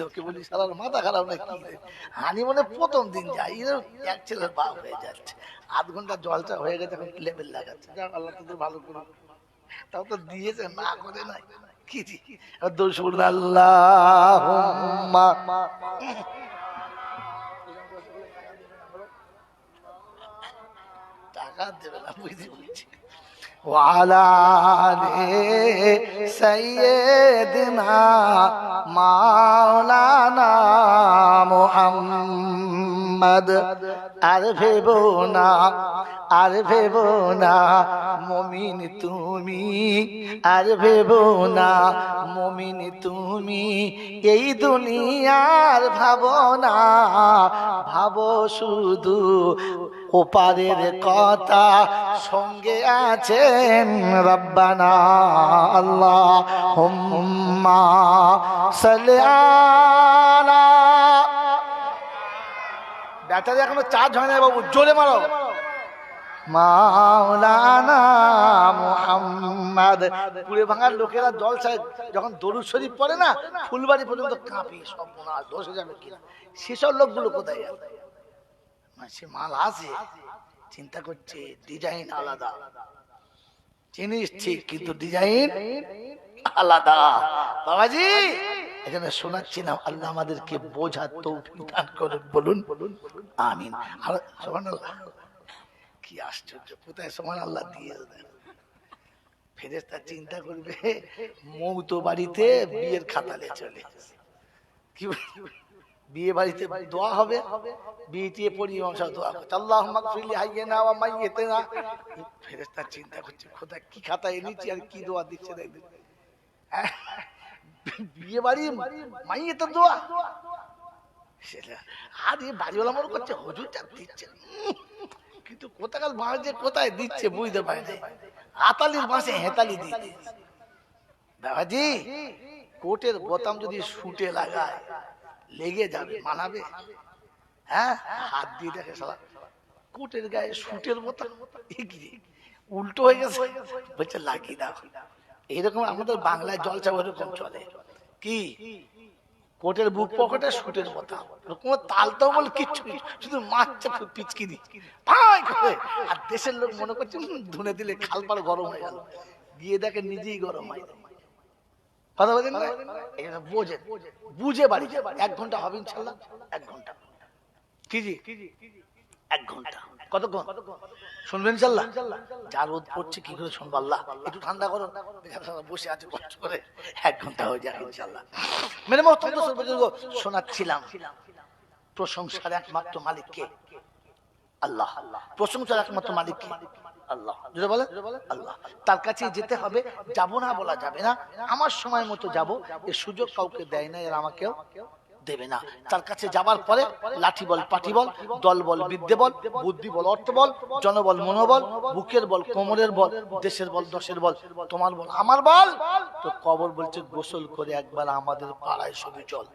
লোকে বলি সালার মাথা খারাপ না কি রে? হানি মনে প্রথম দিন যাই এক ছেলের বাপ হয়ে যাচ্ছে, আধ ঘন্টা জলটা হয়ে গেছে, এখন লেবেল লাগাচ্ছে। যাক আল্লাহ তোদের ভালো করুন, তাও তো দিয়েছে না করে নাই কি দোষুর আল্লাহুম্মা টাকা দেবে না বুঝি বুঝছি। وعلى آل سيدنا مولانا محمد আর ভেবো না, আর ভেবো না মুমিন তুমি, আর ভেবো না মুমিন তুমি, এই দুনিয়ার ভাবনা, ভাবো শুধু ওপারের কথা, সঙ্গে আছেন রব্বানা আল্লাহুম্মা সাল্লি আলা। ব্যাটারি এখনো চার্জ হয় না বাবু, জোরে মারো। মাওলানা মুহাম্মদ। পুরে ভাঙার লোকেরা জলসায় যখন দরুদ শরীফ পড়ে না, ফুলবাড়ি পর্যন্ত কাঁপি, সব মনে হয় দোষে যাবে কিনা। সেসব লোকগুলো কোথায় গেল? সে মাল আছে, চিন্তা করছে ডিজাইন আলাদা, জিনিস ঠিক কিন্তু ডিজাইন আলাদা। বাবাজি এখানে শোনাচ্ছিলাম, আল্লাহ আমাদেরকে বোঝার তৌফিক দান করুন, বলুন আমিন। সুবহানাল্লাহ। কি আশ্চর্য, কোথায় সুবহানাল্লাহ দিয়ে দেন। ফেরেশতা চিন্তা করবে মৌতো বাড়িতে বিয়ের খাতালে চলে কি বিয়ে বাড়িতে দোয়া হবে, বিয়ে পড়ি দোয়া করছে আল্লাহুম্মা গফিরলি হাইয়িনা ওয়া মাইয়িতিনা। ফেরেশতা চিন্তা করছে খোদা কি খাতা এনেছি আর কি দোয়া দিচ্ছে দেখবে। বিয়ে বাড়ি মাইয়েতের দোয়া, আর এই বাড়িওয়ালা মনে করছে হুজুর চাপ দিচ্ছে, কিন্তু কোথাকার বাঁশ যে কোথায় দিচ্ছে বুঝতে পারে না। হাতালির বাঁশে হেতালি দিয়ে দিচ্ছে। বাবাজি কোটের বোতাম যদি শুটে লাগায় লেগে যাবে, মানাবে? হ্যাঁ, হাত দিয়ে দেখে সালা কোটের গায়ে শুটের বোতাম উল্টো হয়ে গেছে, বলছে লাগিয়ে দাও। এইরকম আমাদের বাংলায় জলসা ওরকম চলে কি, কোটের বুক পকেটে শুটের বোতাম, কোনো তালটাও বলে কিচ্ছু নেই, শুধু মারছে পিচকি দিচ্ছে আর দেশের লোক মনে করছে ধুনে দিলে খালপাল গরম হয়ে গেল, গিয়ে দেখে নিজেই গরম হয়। কথা বলেন না, বোঝে বুঝে বাড়ি যাবে। 1 ঘন্টা হবে ইনশাল্লাহ, 1 ঘন্টা কি জি 1 ঘন্টা কতক্ষণ শুনবেন ইনশাল্লাহ? যা রোদ পড়ছে কি করে শুনবো, আল্লাহ একটু ঠান্ডা করো, বসে আছে কষ্ট করে, 1 ঘন্টা হয়ে যাবে ইনশাল্লাহ। মেরে মোহতরম বুজুর্গ, শোনাচ্ছিলাম প্রশংসার একমাত্র মালিক কে? আল্লাহ। প্রশংসার একমাত্র মালিক কে? আল্লাহ। যদি বলে আল্লাহ, তার কাছে যেতে হবে, যাব না বলা যাবে না। আমার সময় মতো যাব, এর সুযোগ কাউকে দেয় না, এর আমাকেও দেবে না। তার কাছে যাবার পরে লাঠি বল, পাঠি বল, দল বল, বিদ্যে বল, বুদ্ধি বল, অর্থ বল, জনবল, মনোবল, বুকের বল, কোমরের বল, দেশের বল, দশের বল, তোমার বল, আমার বল। তো কবর বলছে গোসল করে একবার আমাদের পাড়ায় ছবি চল।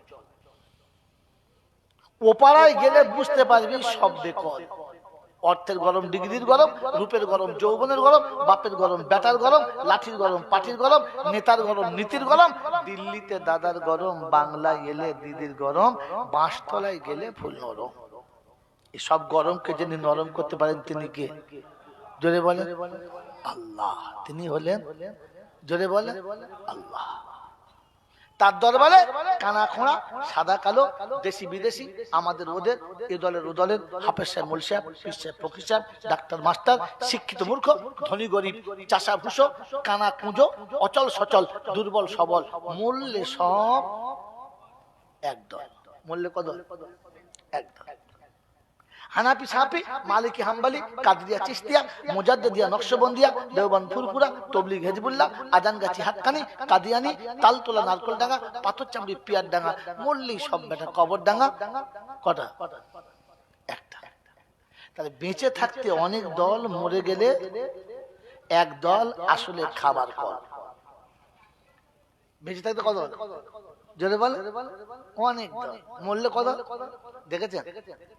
ও পাড়ায় গেলে বুঝতে পারবি সব বেকল। অর্থের গরম, ডিগ্রির গরম, রূপের গরম, যৌবনের গরম, বাপের গরম, বেটার গরম, লাঠির গরম, পাটির গরম, নেতার গরম, নীতির গরম, দিল্লিতে দাদার গরম, বাংলায় এলে দিদির গরম, বাঁশতলায় গেলে ফুল নরম। এসব গরমকে যিনি নরম করতে পারেন তিনি কে? জোরে বলে আল্লাহ। তিনি হলেন, জোরে বলে আল্লাহ। তার দরবারে কানা খোঁড়া, সাদা কালো, দেশি বিদেশি, আমাদের ওদের, এ দলের ও দলের, হাফেজ সাহেব, মোল সাহেব, পীর সাহেব, ফকির সাহেব, ডাক্তার মাস্টার, শিক্ষিত মূর্খ, ধনী গরিব, চাষা ভুষো, কানা কুঁজো, অচল সচল, দুর্বল সবল, মূল্যে সব একদল। মূল্যে কত? একদল। হানাফি, সাফি, মালিকি, হাম্বলি, কাদরিয়া, চিশতিয়া, মুজাদ্দিদিয়া, নকশবন্দিয়া, দেওবন্দ, ফুরফুরা, তবলিগ, হিজবুল্লাহ, আজানগাছি, হাক্কানি, কাদিয়ানি, তালতলা, নারকলডাঙ্গা, পাথরচামড়ি, পিয়ারডাঙ্গা, মল্লি সব বেটা কবরডাঙ্গা। কটা? একটা। তাহলে বেঁচে থাকতে অনেক দল, মরে গেলে এক দল আসলে খাবার কল। বেঁচে থাকতে কত দল? জোরে বল অনেক দল, মরলে কত? দেখেছেন?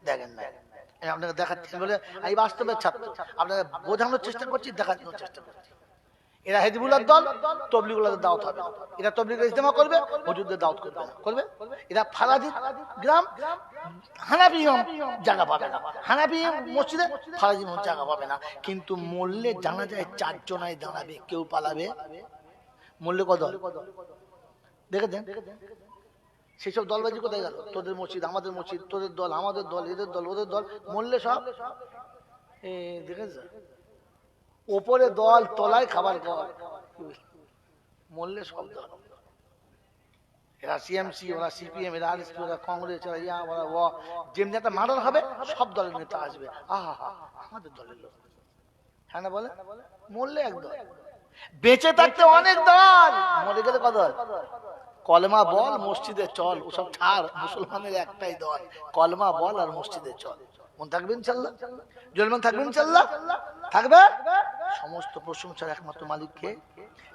দেখেন না, আপনাকে দেখাচ্ছি বলে আমি বাস্তবের ছাত্র, আপনাকে বোঝানোর চেষ্টা করছি, দেখানোর চেষ্টা করছি। এরা হেজবুল্লাহর দল, তবলিগুল্লাহর দাওয়াত হবে। এরা তবলিগের ইজতেমা করবে, হুজুরদের দাওয়াত করবে না, করবে। এরা ফারাজি গ্রাম, হানাফি জায়গা পাবে না, হানাফি মসজিদে ফারাজি জায়গা পাবে না। কিন্তু মরলে জানা যায় 4 জনায় দাঁড়াবে, কেউ পালাবে। মরলে কত দেখেছেন? সেসব দলবাজি কোথায় গেল? তোদের মসজিদ আমাদের মসজিদ, তোদের দল আমাদের দল, এদের দল ওদের দল, মরলে সব দেখেছ? ওপরে দল, তলায় খাবার খাওয়া, মরলে সব দল। এরা সিএমসি, ওরা সিপিএম, এরা আরএসপি, ওরা কংগ্রেস, এরা ইয়া, ওরা ও, যেমনি একটা মার্ডার হবে সব দলের নেতা আসবে, আহা হা আমাদের দলের লোক। হ্যাঁ না বলে? মরলে এক দল, বেঁচে থাকতে অনেক দল, মরে গেলে কত দল? কলমা বল মসজিদে চল, ওসব ছাড়, মুসলমানের একটাই দল, কলমা বল আর মসজিদে চল। মন থাকবে ইনশাআল্লাহ? জলমান থাকবে ইনশাআল্লাহ? থাকবে। সমস্ত প্রশংসার একমাত্র মালিককে।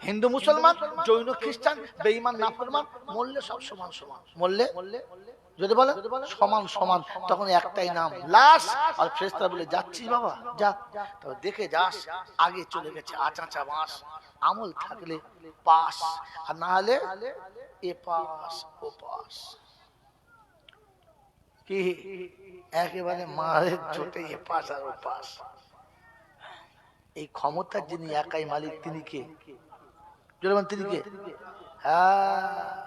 হিন্দু মুসলমান, জৈন খ্রিস্টান, বেঈমান নাফরমান, মরলে সব সমান সমান। মরলে যদি বলে সমান সমান, তখন একটাই নাম লাশ। আর ফেরেশতারা বলে যাচ্ছিস বাবা যা, তবে দেখে যাস আগে চলে গেছে আচাচা মাস, আমল থাকলে পাস, আর না হলে এ পাস ও পাস। কি একেবারে মারের চোটে A pass R O pass. এই ক্ষমতার যিনি একাই মালিক, তিনি কে? তিনি কে? হ্যাঁ,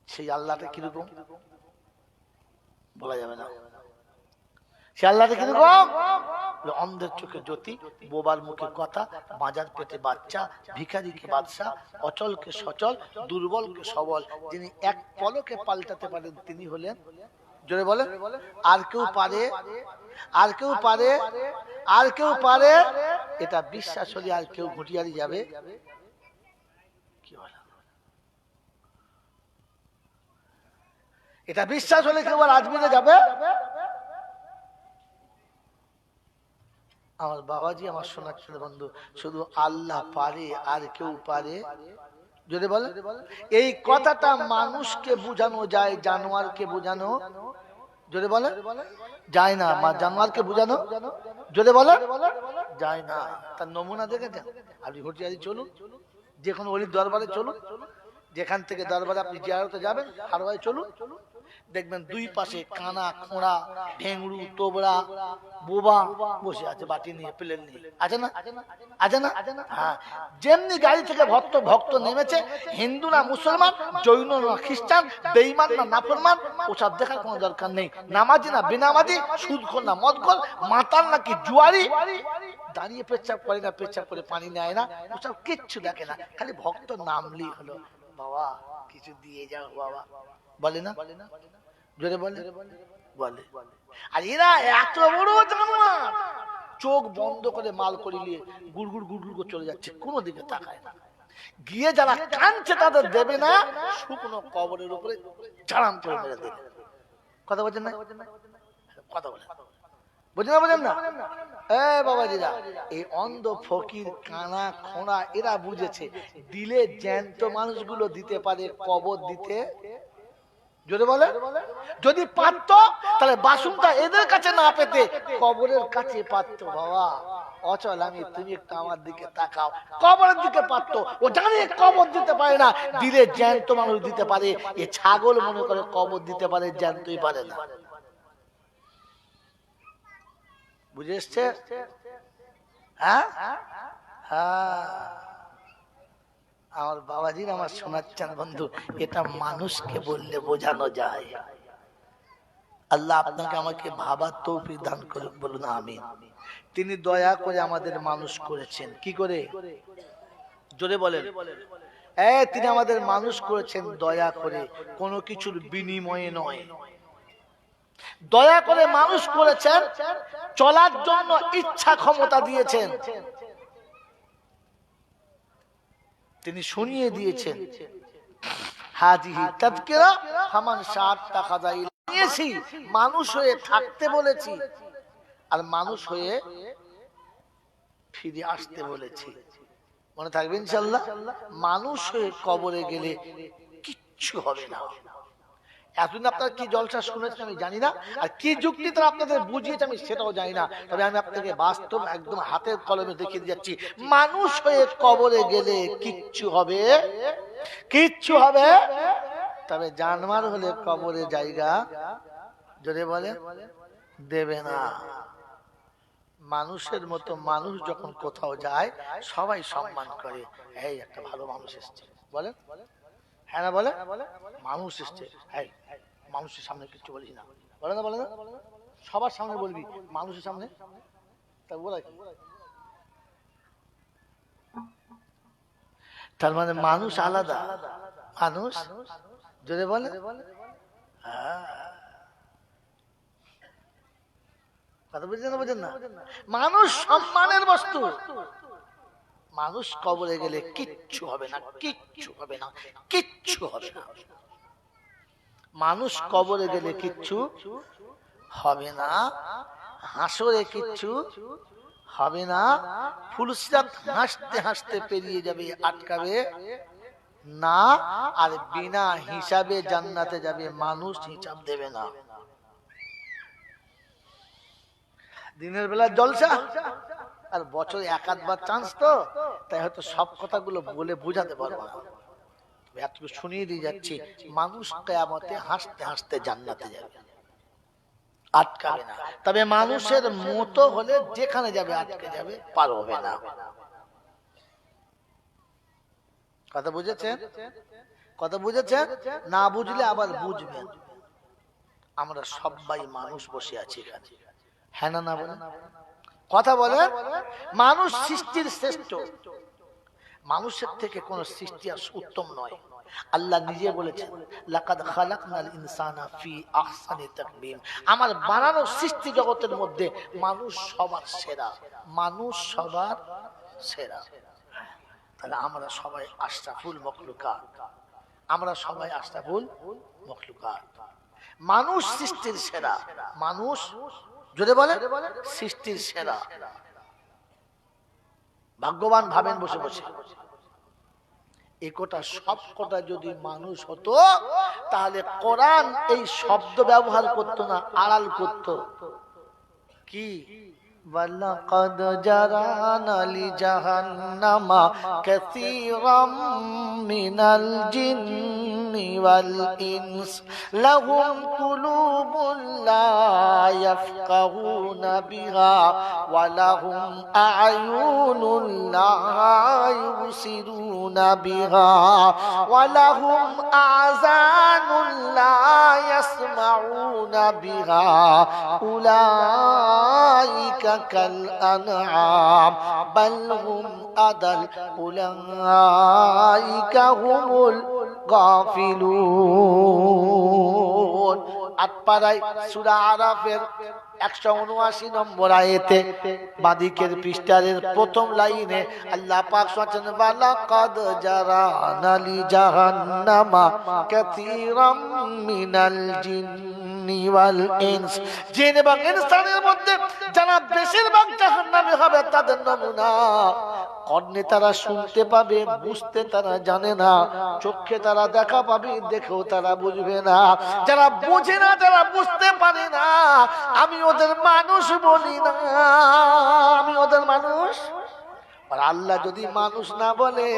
সেই আল্লাহটা কিরকম বলা যাবে না। সে আল্লাহটা কিরকম? অন্ধের চোখে জ্যোতি, বোবার মুখে কথা, বাজার পেটে বাচ্চা, ভিখারিকে বাদশা, অচলকে সচল, দুর্বলকে সবল, যিনি এক পলকে পাল্টাতে পারেন তিনি হলেন, জোরে বলে, আর কেউ পারে? আর কেউ পারে? আর কেউ পারে? এটা বিশ্বাস হলে আর কেউ ঘুটিয়ারি যাবে? কি বলে? এটা বিশ্বাস হলে কেউ আর আজমিরে যাবে? আমার বাবাজি, আমার সোনার ছেলে বন্ধু, শুধু আল্লাহ পারে, আর কেউ পারে? যদি বলে এই কথাটা মানুষকে বুঝানো যায়, জানোয়ারকে বুঝানো যদি বলে যায় না। মা জানোয়ারকে বুঝানো যদি বলে যায় না। তার নমুনা দেখেছেন? আপনি হুটিয়ারি চলুন, যে কোনো অলির দরবারে চলুন, যেখান থেকে দরবারে আপনি জিয়ারতে যাবেন, হারওয়ায় চলুন, দেখবেন দুই পাশে কানা, খোঁড়া, ঢেংরু, তোবড়া, বোবা বসে আছে, বাটি নিয়ে, প্লেন নিয়ে, আছে না? আছে না? হ্যাঁ, যেমনি গাড়ি থেকে ভক্ত নেমেছে, হিন্দু না মুসলমান, জৈন না খ্রিস্টান, বেঈমান না নাফরমান, ওসব দেখার কোনো দরকার নেই। নামাজি না বেনামাজি, সুদখোর না মদখোর, মাতাল নাকি জুয়ারি, দাঁড়িয়ে পেচ্ছাপ করে না পেচ্ছাপ করে পানি নেয় না, ওসব কিচ্ছু দেখে না। খালি ভক্ত নামলি হলো, বাবা কিছু দিয়ে যাও বাবা, বলে না? জোরে বলে বলে। আর এরা এত বড় জানোয়ার, চোখ বন্ধ করে মাল করে নিয়ে গুড়গুড় গুড়গুড় করে চলে যাচ্ছে, কোনো দিকে তাকায় না। গিয়ে যারা কাঁদছে তাদের দেবে না, শুকনো কবরের উপরে ঝাড়াম করে মেরে দেবে। কথা বলছেন না? কথা বলে বোঝেন না? বোঝেন না? বাবাজিরা, এই অন্ধ ফকির, কানা, খোঁড়া, এরা বুঝেছে দিলে জ্যান্ত মানুষগুলো দিতে পারে, কবর দিতে যদি বলে, যদি পারতো তাহলে বাসনটা এদের কাছে না পেতে কবরের কাছে পারতো। বাবা অচল আমি, তুমি একটু আমার দিকে তাকাও, কবরের দিকে পারতো। ও জানে কবর দিতে পারে না, দিলে জ্যান্ত মানুষ দিতে পারে। এ ছাগল মনে করে কবর দিতে পারে, জ্যান্তই পারে না। বুঝে এসছে? হ্যাঁ হ্যাঁ, আমার বাবাজির, আমার শোনাচ্ছেন বন্ধু, এটা মানুষকে বললে বোঝানো যায়। আল্লাহ আপনাকে আমাকে ভাবার তৌফিক দান করুন, বলুন আমিন। তিনি দয়া করে আমাদের মানুষ করেছেন, কি করে? জোরে বলেন। তিনি আমাদের মানুষ করেছেন দয়া করে, কোনো কিছুর বিনিময়ে নয়। দয়া করে মানুষ করেছেন, চলার জন্য ইচ্ছা ক্ষমতা দিয়েছেন, তিনি শুনিয়ে দিয়েছেন। হাজিহি তাযকিরা ফামান শাআ ইত্তাখাযা ইলাইহি, মানুষ হয়ে থাকতে বলেছি, আর মানুষ হয়ে ফিরে আসতে বলেছি। মনে থাকবে ইনশাআল্লাহ? মানুষ হয়ে কবরে গেলে কিচ্ছু হবে না, এতদিন আপনারা কি জলসা শুনেছেন আমি জানি না, আর কি যুক্তি তারা আপনাদের বুঝিয়েছে আমি সেটাও জানি না, তবে আমি আপনাকে বাস্তব একদম হাতের কলমে দেখিয়ে যাচ্ছি, মানুষ হয়ে কবরে গেলে কিচ্ছু হবে, কিচ্ছু হবে, তবে জানোয়ার হলে কবরে জায়গা যদি বলে দেবে না। মানুষের মতো মানুষ যখন কোথাও যায় সবাই সম্মান করে, এই একটা ভালো মানুষ এসছে, বলে হ্যাঁ না, বলে মানুষ এসছে, হ্যাঁ মানুষের সামনে কিছু বলিস না, বলে না, বলে না, সবার সামনে বলবি, মানুষের সামনে তা বলা কি? তার মানে মানুষ আলাদা, মানুষ যদি বলে কথা বুঝছেন না, বুঝেন না? মানুষ সম্মানের বস্তু, মানুষ কবরে গেলে কিচ্ছু হবে না, কিচ্ছু হবে না, কিচ্ছু হবে না, মানুষ কবরে গেলে কিচ্ছু হবে না, হাসরে কিচ্ছু হবে না, ফুলসিরাত হাসতে হাসতে পেরিয়ে যাবে, আটকাবে না, আর বিনা হিসাবে জান্নাতে যাবে, মানুষ হিসাব দেবে না। দিনের বেলা জলসা, আর বছরে এক আধবার চান্স, তো তাই হয়তো সব কথাগুলো বলে বোঝাতে পারবো না, এতটুকু শুনিয়ে দিয়ে যাচ্ছি, মানুষ কিয়ামতে হাসতে হাসতে জান্নাতে যাবে, আটকাবে না, তবে মানুষের মতো হলে যেখানে যাবে আটকে যাবে, পার হবে না। কথা বুঝেছেন? কথা বুঝেছেন? না বুঝলে আবার বুঝবেন, আমরা সবাই মানুষ বসে আছি এখানে, হ্যাঁ না, না বলে কথা বলে, মানুষ সৃষ্টির শ্রেষ্ঠ, মানুষের থেকে কোন সৃষ্টি আর উত্তম নয়। আল্লাহ নিজে বলেছেন, লাকাদ খালাকনাল ইনসানা ফি আহসানি তাকবীম, আমার বানানো সৃষ্টি জগতের মধ্যে মানুষ সবার সেরা, মানুষ সবার সেরা। তাহলে আমরা সবাই আশরাফুল মখলুকাত, আমরা সবাই আশরাফুল মখলুকাত, মানুষ সৃষ্টির সেরা, মানুষ যদি বলে সৃষ্টির সেরা। ভাগ্যবান ভাবেন বসে বসে, এই কটা সব কটা যদি মানুষ হতো তাহলে কোরআন এই শব্দ ব্যবহার করতো না, আড়াল করতো কি, ওয়ালাকাদ জারানা লিজাহান্নামা কাসীরাম মিনাল জিন্নি ওয়াল ইনস লাহুম কুলুবুন লা ইয়াফকাহুনা বিহা ওয়া লাহুম আ'য়ুনুন লা ইউবসিরুনা বিহা ওয়া লাহুম আযানুন লা ইয়াসমাউনা বিহা উলাইকা كالأنعام بل هم أضل أولئك هم الغافلون। আটপাড়ায় সূরা আরাফের 179 নম্বর আয়াতে বাদিকের পৃষ্ঠারের প্রথম লাইনে আল্লাহ পাক বলেন, ওয়ালাকাদ জারানা লিজাহান্নামা কাসীরাম মিনাল জিন্নি ওয়াল ইনস, জিন এবং ইনসানের মধ্যে যারা বেশিরভাগ জাহান্নামী হবে তাদের নমুনা, কর্ণে তারা শুনতে পাবে, বুঝতে তারা জানে না, চোখে তারা দেখা পাবে, দেখেও তারা বুঝবে না, যারা বুঝে না, যারা বুঝতে পারে না, আমি ওদের মানুষ বলি না, আমি ওদের মানুষ। আর আল্লাহ যদি মানুষ না বলে,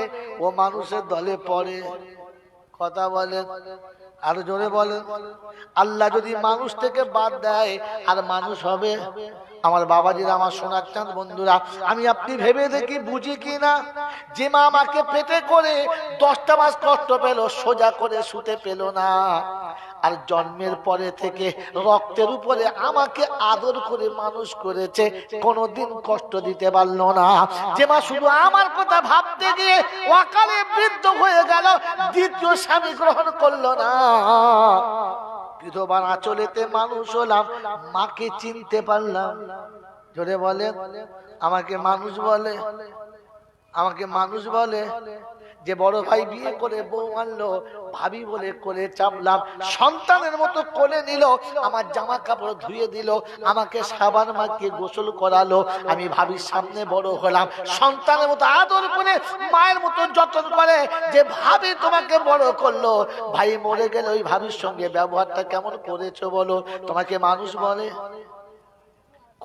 ও মানুষের দলে পড়ে। কথা বলে, আরো জোরে বলে, আল্লাহ যদি মানুষ থেকে বাদ দেয় আর মানুষ হবে। আমার বাবাজিরা, আমার সোনার চাঁদ বন্ধুরা, আমি আপনি ভেবে দেখি বুঝি কিনা, যে মা আমাকে পেটে করে 10টা মাস কষ্ট পেল, সোজা করে শুতে পেল না, আর জন্মের পরে থেকে রক্তের উপরে আমাকে আদর করে মানুষ করেছে, কোনোদিন কষ্ট দিতে পারলো না, যে মা শুধু আমার কথা ভাবতে গিয়ে অকালে বৃদ্ধ হয়ে গেল, দ্বিতীয় স্বামী গ্রহণ করলো না, বিধবার আঁচলেতে মানুষ হলাম, মাকে চিনতে পারলাম। জোরে বলে, আমাকে মানুষ বলে, আমাকে মানুষ বলে, যে বড় ভাই বিয়ে করে বউ আনলো, ভাবি বলে কোলে চাপলাম, সন্তানের মতো কোলে নিল, আমার জামা কাপড় ধুয়ে দিল, আমাকে সাবান মাখিয়ে গোসল করালো, আমি ভাবির সামনে বড় হলাম, সন্তানের মতো আদর করে মায়ের মতো যত্ন করে যে ভাবি তোমাকে বড় করলো, ভাই মরে গেলে ওই ভাবির সঙ্গে ব্যবহারটা কেমন করেছো বলো? তোমাকে মানুষ বলে?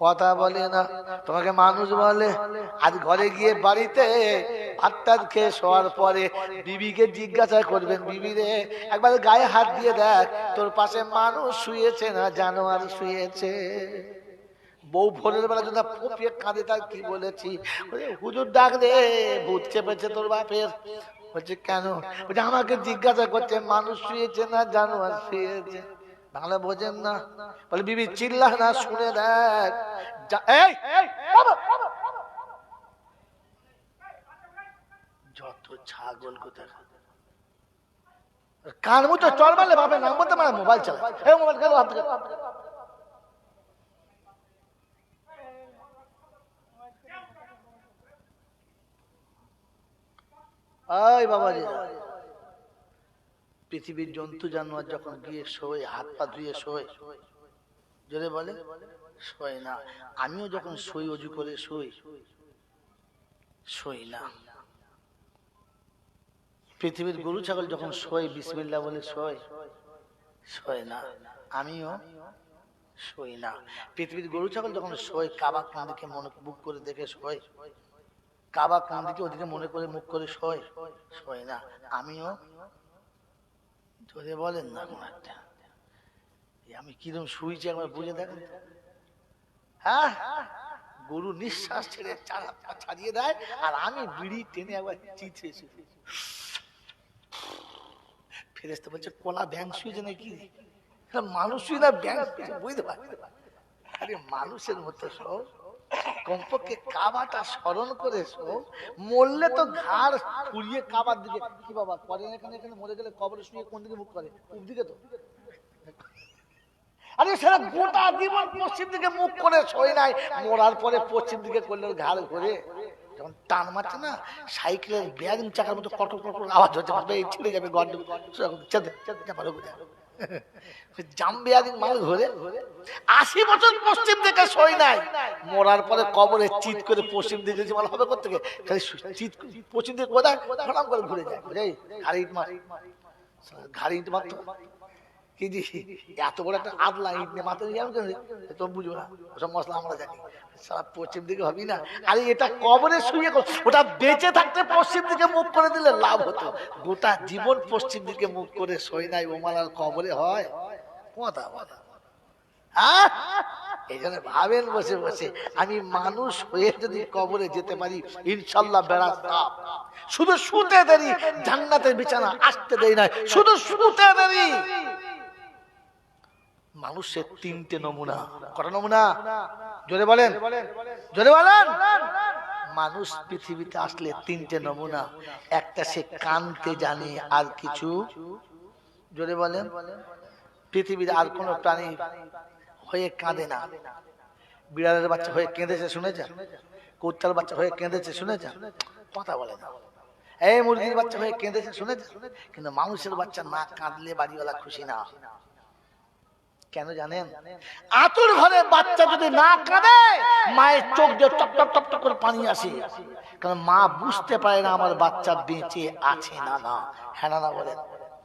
কথা বলে না। তোমাকে মানুষ বলে? আজ ঘরে গিয়ে বাড়িতে ভাত টাত খেয়ে শোয়ার পরে বিবিকে জিজ্ঞাসা করবেন, বিবি রে একবার গায়ে হাত দিয়ে দেখ তোর পাশে মানুষ শুয়েছে না জানোয়ার শুয়েছে? বউ ভোরের বেলা যদি ফুপিয়ে কাঁদে, তার কি বলেছি? হুজুর ডাক রে, ভূত চেপেছে তোর বাপের। বলছে কেন? বলছে আমাকে জিজ্ঞাসা করছে মানুষ শুয়েছে না জানোয়ার শুয়েছে। বাংলা বোঝেন না? বলে বিবি চিল্লা না, শুনে দেখ। যত ছাগল কোথায়, কান মুচো চল মারলে বাপের নাম বলতে মানে মোবাইল চালা, মোবাইল গেল হাত থেকে। এই বাবাজি, পৃথিবীর জন্তু জানোয়ার যখন গিয়ে শোয়, হাত পা ধুয়ে শোয়, জোরে বলে শোয় না। আমিও যখন শুই অজু করে শুই, শুই না। পৃথিবীর গরু ছাগল যখন শোয় বিসমিল্লাহ বলে শোয়, শোয় না। আমিও শোই না। পৃথিবীর গরু ছাগল যখন শোয় কাবা কোন দিকে মনে মুখ করে দেখে শোয়, কাবা কোন দিকে ওদিকে মনে করে মুখ করে শোয়, শোয় না। আমিও, জোরে বলেন না কোন একটা, আমি কিরকম শুইছি একবার বুঝে দেখেন। হ্যাঁ, গরু নিঃশ্বাস ছেড়ে ছাড়িয়ে দেয় আর আমি বিড়ি টেনে একবার চিঠে শুই। ফেরেশতা বলছে কোলা ব্যাং শুয়েছে নাকি? মানুষ শুয়ে না ব্যাং শুয়েছে, বুঝতে পারি? আরে মানুষের মতো সব, কমপক্ষে কাবাটা স্মরণ করে সব। মরলে তো ঘাড় ফুরিয়ে কাবার দিকে, কি বাবা করেন এখানে? এখানে মরে গেলে কবরে শুয়ে কোন দিকে মুখ করে? পূব দিকে তো। আরে সেটা গোটা জীবন পশ্চিম দিকে মুখ করে শোয় নাই, মরার পরে পশ্চিম দিকে করলে ঘাড় ঘুরে যখন টান মারছে না, সাইকেলের বেয়ারিং চাকার মতো কটক কটক আওয়াজ হচ্ছে, ছিঁড়ে যাবে গন্ড, জাম বেয়ারিং মাল ঘুরে। ৮০ বছর পশ্চিম দিকে শোয় নাই, মরার পরে কবরে চিৎ করে পশ্চিম দিকে বলা হবে কোথা থেকে? চিৎ পশ্চিম দিকে কোথায় হঠাৎ করে ঘুরে যায়, ঘাড়ি ইট মার, ঘাড়ি ইট মারতো কি জি, এত বড় একটা আদলা ইট নিয়ে মাথায় নিয়ে তো বুঝবো না, ওসব মশলা আমরা জানি। সারা পশ্চিম দিকে হবি না। আরে এটা কবরে শুয়ে, ওটা বেঁচে থাকতে পশ্চিম দিকে মুখ করে দিলে লাভ হতো। গোটা জীবন পশ্চিম দিকে মুখ করে শোয় নাই, ওমালার কবরে হয় কথা বলা। হ্যাঁ, এই জন্য ভাবেন বসে বসে আমি মানুষ হয়ে যদি কবরে যেতে পারি ইনশাল্লাহ বেড়া সাফ। শুধু শুতে দেরি, জান্নাতের বিছানা আসতে দেরি নাই, শুধু শুতে দেরি। মানুষের ৩টে নমুনা। কটা নমুনা? জোরে বলেন, জোরে বলেন। মানুষ পৃথিবীতে আসলে ৩টে নমুনা। একটা, সে কানতে জানে, আর কিছু, জোরে বলেন। পৃথিবীর আর কোন প্রাণী হয়ে কাঁদে না। বিড়ালের বাচ্চা হয়ে কেঁদেছে শুনেছেন? কুত্তার বাচ্চা হয়ে কেঁদেছে শুনেছেন? কথা বলে না। এই মুরগির বাচ্চা হয়ে কেঁদেছে শুনেছেন? কিন্তু মানুষের বাচ্চা না কাঁদলে বাড়িওয়ালা খুশি না। কেন জানেন? আতুর ঘরে বাচ্চা যদি না কাঁদে, মায়ের চোখ দিয়ে টপ টপ টপ টপ করে পানি আসে, কারণ মা বুঝতে পারে না আমার বাচ্চা বেঁচে আছে না না। হ্যাঁ না বলেন?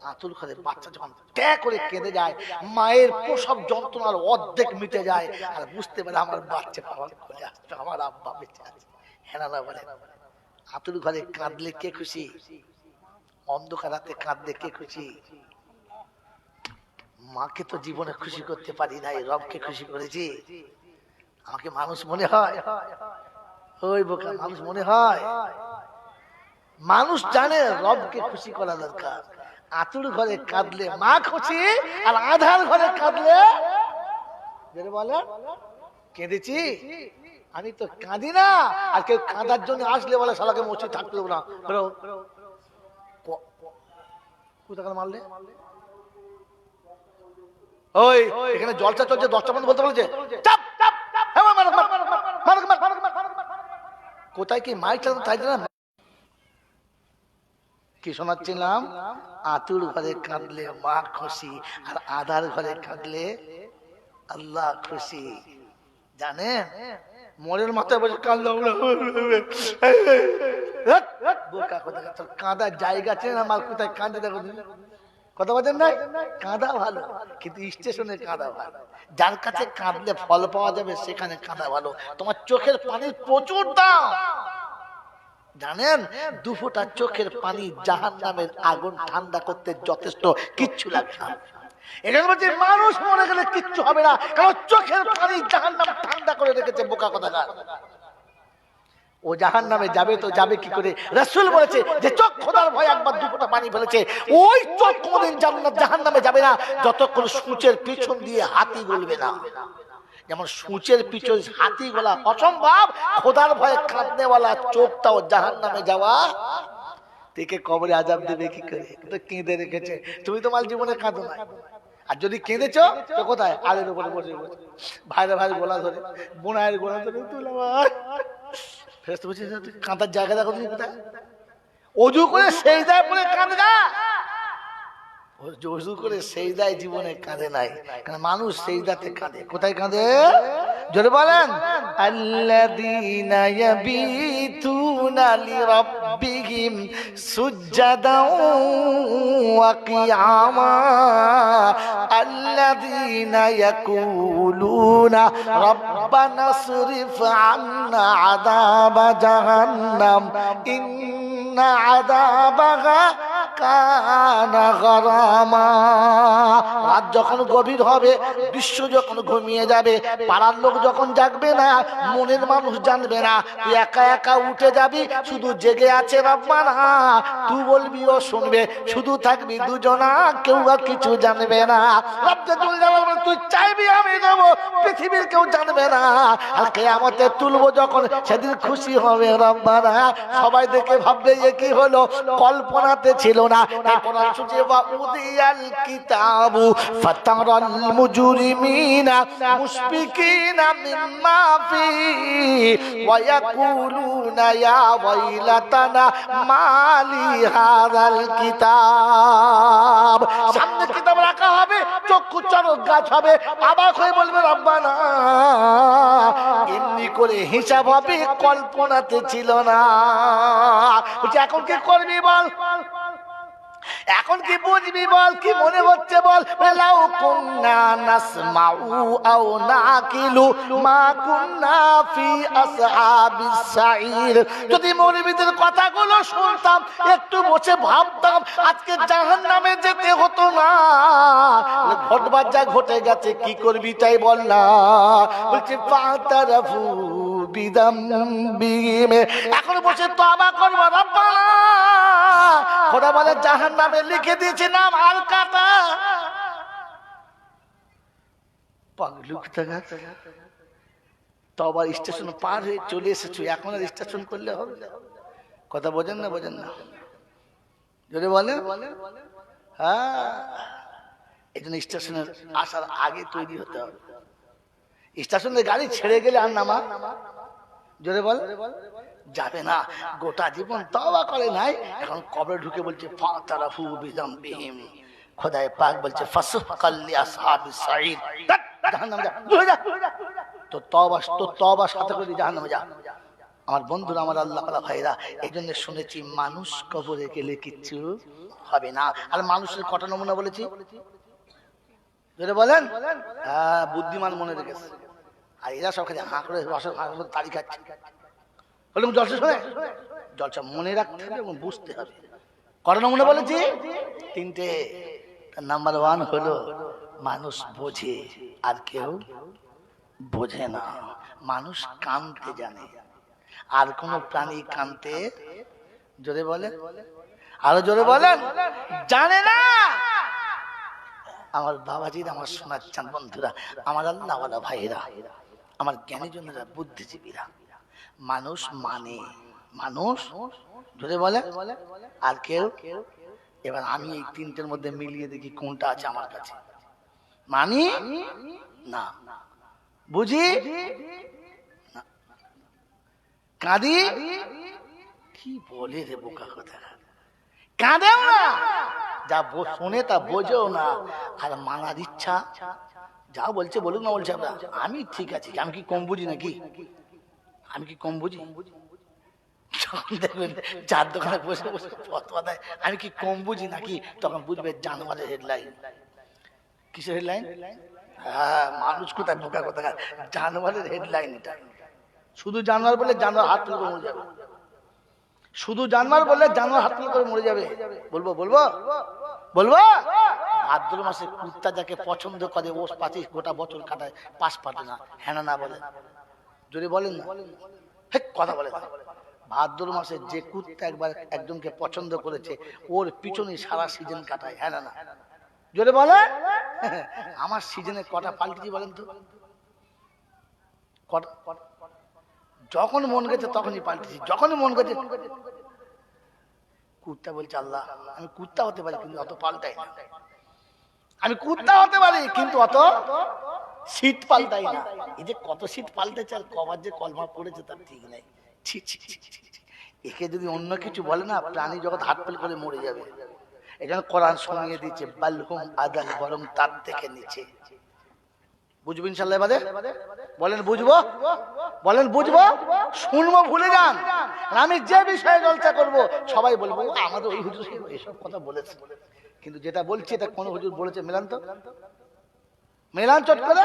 আতুর ঘরে বাচ্চা যখন ট্যাঁ করে কেঁদে যায়, মায়ের প্রসব যন্ত্রণার অর্ধেক মিটে যায়, আর বুঝতে পারে আমার বাচ্চা পাওয়ার চলে আসছে, আমার আব্বা বেঁচে আছে। হ্যাঁ না বলেন? আতুর ঘরে কাঁদলে কে খুশি? অন্ধকার রাতে কাঁদলে কে খুশি? মাকে তো জীবনে খুশি করতে পারি নাই, রবকে খুশি করেছি। আমাকে মানুষ মনে হয়? ওই বোকা, মানুষ মনে হয়? মানুষ জানে রবকে খুশি করা দরকার। আতুর ঘরে কাঁদলে মা খুশি, আর আধার ঘরে কাঁদলে বলে কেঁদেছি। আমি তো কাঁদি না, আর কেউ কাঁদার জন্য আসলে বলে শালাকে মসজিদ থাকতে দেবো না। কোথাকার মারলে? ওই এখানে জলসা চলছে, 10টা পর্যন্ত বলতে বলেছে। কোথায় কি মাইক চালাতে, তাই না? কি শোনাচ্ছিলাম? আতুর ঘরে কাঁদলে মা খুশি, আর আধার ঘরে কাঁদলে আল্লাহ খুশি। জানেন, মোড়ের মাথায় বসে কাঁদলাম, তোর কাঁদার জায়গা চেনে না, মাল কোথায় কাঁদে দেখো। কথা বলেন না, কাঁদা ভালো, কিন্তু স্টেশনে কাঁদা ভালো। যার কাছে কাঁদলে ফল পাওয়া যাবে সেখানে কাঁদা ভালো। তোমার চোখের পানির প্রচুর দাম। জানেন, দুফোঁটা চোখের পানি জাহান্নামের আগুন ঠান্ডা করতে যথেষ্ট, কিচ্ছু লাগে না। এখানে বলছে মানুষ মরে গেলে কিচ্ছু হবে না, কারণ চোখের পানি জাহান্নাম ঠান্ডা করে রেখেছে। বোকা কথাকার, ও জাহান্নামে যাবে তো যাবে কি করে? রাসূল বলেছে যে চোখ খোদার ভয় একবার দুফোঁটা পানি ফেলেছে, ওই চোখ কোনদিন জাহান্নামে যাবে না যতক্ষণ সূচের পিছন দিয়ে হাতি গলবে না। যেমন সূচের পিছন হাতি গলা অসম্ভব, খোদার ভয়ে কাঁদনেওয়ালা চোখটাও জাহান্নামে যাওয়া থেকে কবরে আযাব দেবে কি করে? তো কেঁদে রেখেছে। তুমি তো মাল জীবনে কাঁদো না, আর যদি কেঁদেছ তো কোথায়? আলের উপরে বসে বসে ভাইরা ভাই গোলা ধরে, বোনায়ের গোলা ধরে তুলে ভাই ফেরেশতা বলছে কাঁদার জায়গা দেখো তুমি কোথায়? ওযু করে সেজদায় পড়ে কাঁদে না। ওযু করে সেজদায় জীবনে কাঁদে নাই, কারণ মানুষ সেজদাতে কাঁদে। কোথায় কাঁদে? জোরে বলেন, আল্লাযীনা ইয়াবিতুনা লিরাব্বিহিম সুজদাও ওয়া কিয়ামা আল্লাযীনা ইয়াকুলুনা রাব্বানা সরিফ আন্না আযাবা জাহান্নাম ইন্না আযাবাহা কানা গারামা। রাত যখন গভীর হবে, বিশ্ব যখন ঘুমিয়ে যাবে, পাড়ার লোক যখন জাগবে না, মনের মানুষ জানবে না, তুই একা একা উঠে যাবি, শুধু জেগে আছে রব্বানা, তুই বলবি ও শুনবে, শুধু থাকবি দুজনা, কেউ আর কিছু জানবে না। রব্বে চলে যাবে, তুই চাইবি আমি যাব, পৃথিবীর কেউ জানবে না। আর কিয়ামতে তুলবো যখন, সেদিন খুশি হবে রব্বানা, সবাই দেখে ভাববে এ কি হলো, কল্পনাতে ছিল না। কোরআন শুনছে ওয়া উদিয়াল কিতাবু ফাতারাল মুজরিমিনা মুশফিকিনা মিম্মা ফি ওয়া ইয়াকুলুনা ইয়া ওয়াইলাতানা মালি হাযাল কিতাব। সামনে কিতাব রাখা হবে, চক্ষু চরক গাছ হবে, অবাক হয়ে বলবে রব্বানা, এমনি করে হিসাব হবে, কল্পনাতে ছিল না। বলছে এখন কি করবি বল, এখন কি বুঝবি বল, কি মনে হচ্ছে বল? লাউ কুন্না নাসমাউ আও নাকিলু মা কুন্না ফি আসহাবিস সাঈর। যদি মৌলবীদের কথাগুলো শুনতাম, একটু বসে ভাবতাম, আজকে জাহান্নামে যেতে হতো না। ঘটবার যা ঘটে গেছে, কি করবি তাই বল না। বলছে ফাতারাফু বিদামবিহিম, এখন বসে তওবা করব রব্বানা। খোদা বলে জাহান্নামে লিখে দিয়েছি নাম আল কাটা। পাগলু কোথাকার, তওবার স্টেশন পার হয়ে চলে এসেছো, এখন আর স্টেশন করলে হবে? কথা বোঝেন না, বোঝেন না? যদি বলেন হ্যাঁ, এই জন্য স্টেশনের আসার আগে তৈরি হতে হবে। স্টেশনে গাড়ি ছেড়ে গেলে আর নামা জোরে বল যাবে না। গোটা জীবন তওবা করে নাই, এখন কবরে ঢুকে বলছে ফাতারাফু বিযামবিহিম। খোদায়ে পাক বলছে ফাসুকাল লিআসহাবিস সাঈদ, জাহান্নামে যা, দূরে যা। তো তওবা সাথে করে জাহান্নামে যা। আমার বন্ধুরা, আমার আল্লাহ ওয়ালা ভাইরা, এই জন্য শুনেছি মানুষ কবরে গেলে কিচ্ছু হবে না। আর মানুষের কটা নমুনা বলেছি জোরে বলেন, হ্যাঁ, বুদ্ধিমান মনে রেখেছে। আর এরা সব খালি হাঁ করে তালি খাচ্ছে। বললাম জলসা শোনে, জলসা মনে রাখতে হবে এবং বুঝতে হবে। কটা নমুনা বলেছি? তিনটে। নাম্বার 1 হলো মানুষ বোঝে আর কেউ বোঝে না। মানুষ কানতে জানে, আর কোন প্রাণী কানতে, জোরে বলে, আরো জোরে বলেন, জানে না। আমার বাবাজিরা, আমার সোনার চাঁদ বন্ধুরা, আমার আল্লাহ ওয়ালা ভাইরা, আমার জ্ঞানীজনেরা, বুদ্ধিজীবীরা, মানুষ মানে, মানুষ জোরে বলে আর কেউ। এবার আমি এই তিনটের মধ্যে মিলিয়ে দেখি কোনটা আছে আমার কাছে। মানি না, বুঝি না, কাঁদি, কি বলে রে বোকা কথা। কাঁদেও না, যা শোনে তা বোঝেও না, আর মানার ইচ্ছা যা বলছে বলুক না, বলছে আমি ঠিক আছে, আমি কি কম বুঝি নাকি? আমি কি কম বুঝি? যখন দেখবেন চার দোকানে বসে বসে ফতোয়া দেয় আমি কি কম বুঝি নাকি, তখন বুঝবে জানোয়ারের হেডলাইন। কিসের হেডলাইন? হ্যাঁ, মানুষ কোথায় বোকা কোথায়, জানোয়ারের হেডলাইন এটা। শুধু জানোয়ার বলে জানোয়ার হাত তুলে মরে যাবে, শুধু জানোয়ার বললে জানোয়ার হাত তুলে করে মরে যাবে। বলবো বলবো বলবো ভাদ্র মাসে কুত্তা যাকে পছন্দ করে ওস পাঁচে গোটা বছর কাটায়, পাশ পাতে না, হ্যাঁ না বলে, জোরে বলেন না, কথা বলে না। ভাদ্র মাসে যে কুত্তা একবার একজনকে পছন্দ করেছে ওর পিছনে সারা সিজন কাটায়, হ্যাঁ না? জোরে বলে। আমার সিজনে কটা পাল্টেছি বলেন তো? যখন মন গেছে তখনই পাল্টেছি, যখনই মন গেছে। কুত্তা বলছে আল্লাহ আমি কুত্তা হতে পারি কিন্তু অত পাল্টাই না, আমি কুত্তা হতে পারি কিন্তু অত শীত পাল্টাই না। এই যে কত শীত পাল্টেছে আর কবার যে কলমা পড়েছে তার ঠিক নাই। একে যদি অন্য কিছু বলে না, প্রাণী জগৎ হাত ফেল করে মরে যাবে। এখানে কোরআন শুনিয়ে দিচ্ছে বালহুম আদাল, বরং তার থেকে নিচে। বুঝবো ইনশাআল্লাহ এবারে? বলেন বুঝবো, বলেন বুঝবো, শুনবো ভুলে যান। আমি যে বিষয়ে জলসা করব সবাই বলবো আমাদের ওই হুজুর এসব কথা বলেছে, কিন্তু যেটা বলছি এটা কোন হুজুর বলেছে মেলান তো, মেলান চট করে।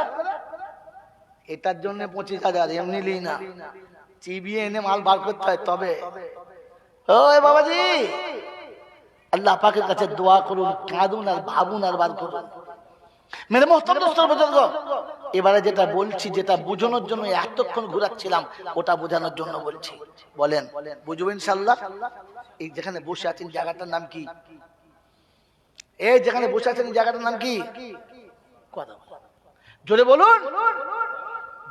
এটার জন্য 25,000 এমনি লি না, চিবিয়ে এনে মাল বার করতে হয় তবে। ওই বাবাজি, আল্লাহ পাকের কাছে দোয়া করুন, কাঁদুন আর ভাবুন আর বার করুন। মেরে মোহতারাম দোস্ত বুজুর্গ, এবারে যেটা বলছি, যেটা বোঝানোর জন্য এতক্ষণ ঘুরাচ্ছিলাম ওটা বোঝানোর জন্য বলছি। বলেন বুঝবো ইনশাআল্লাহ? এই যেখানে বসে আছেন জায়গাটার নাম কি? এই যেখানে বসে আছেন জায়গাটার নাম কি? কথা জোরে বলুন।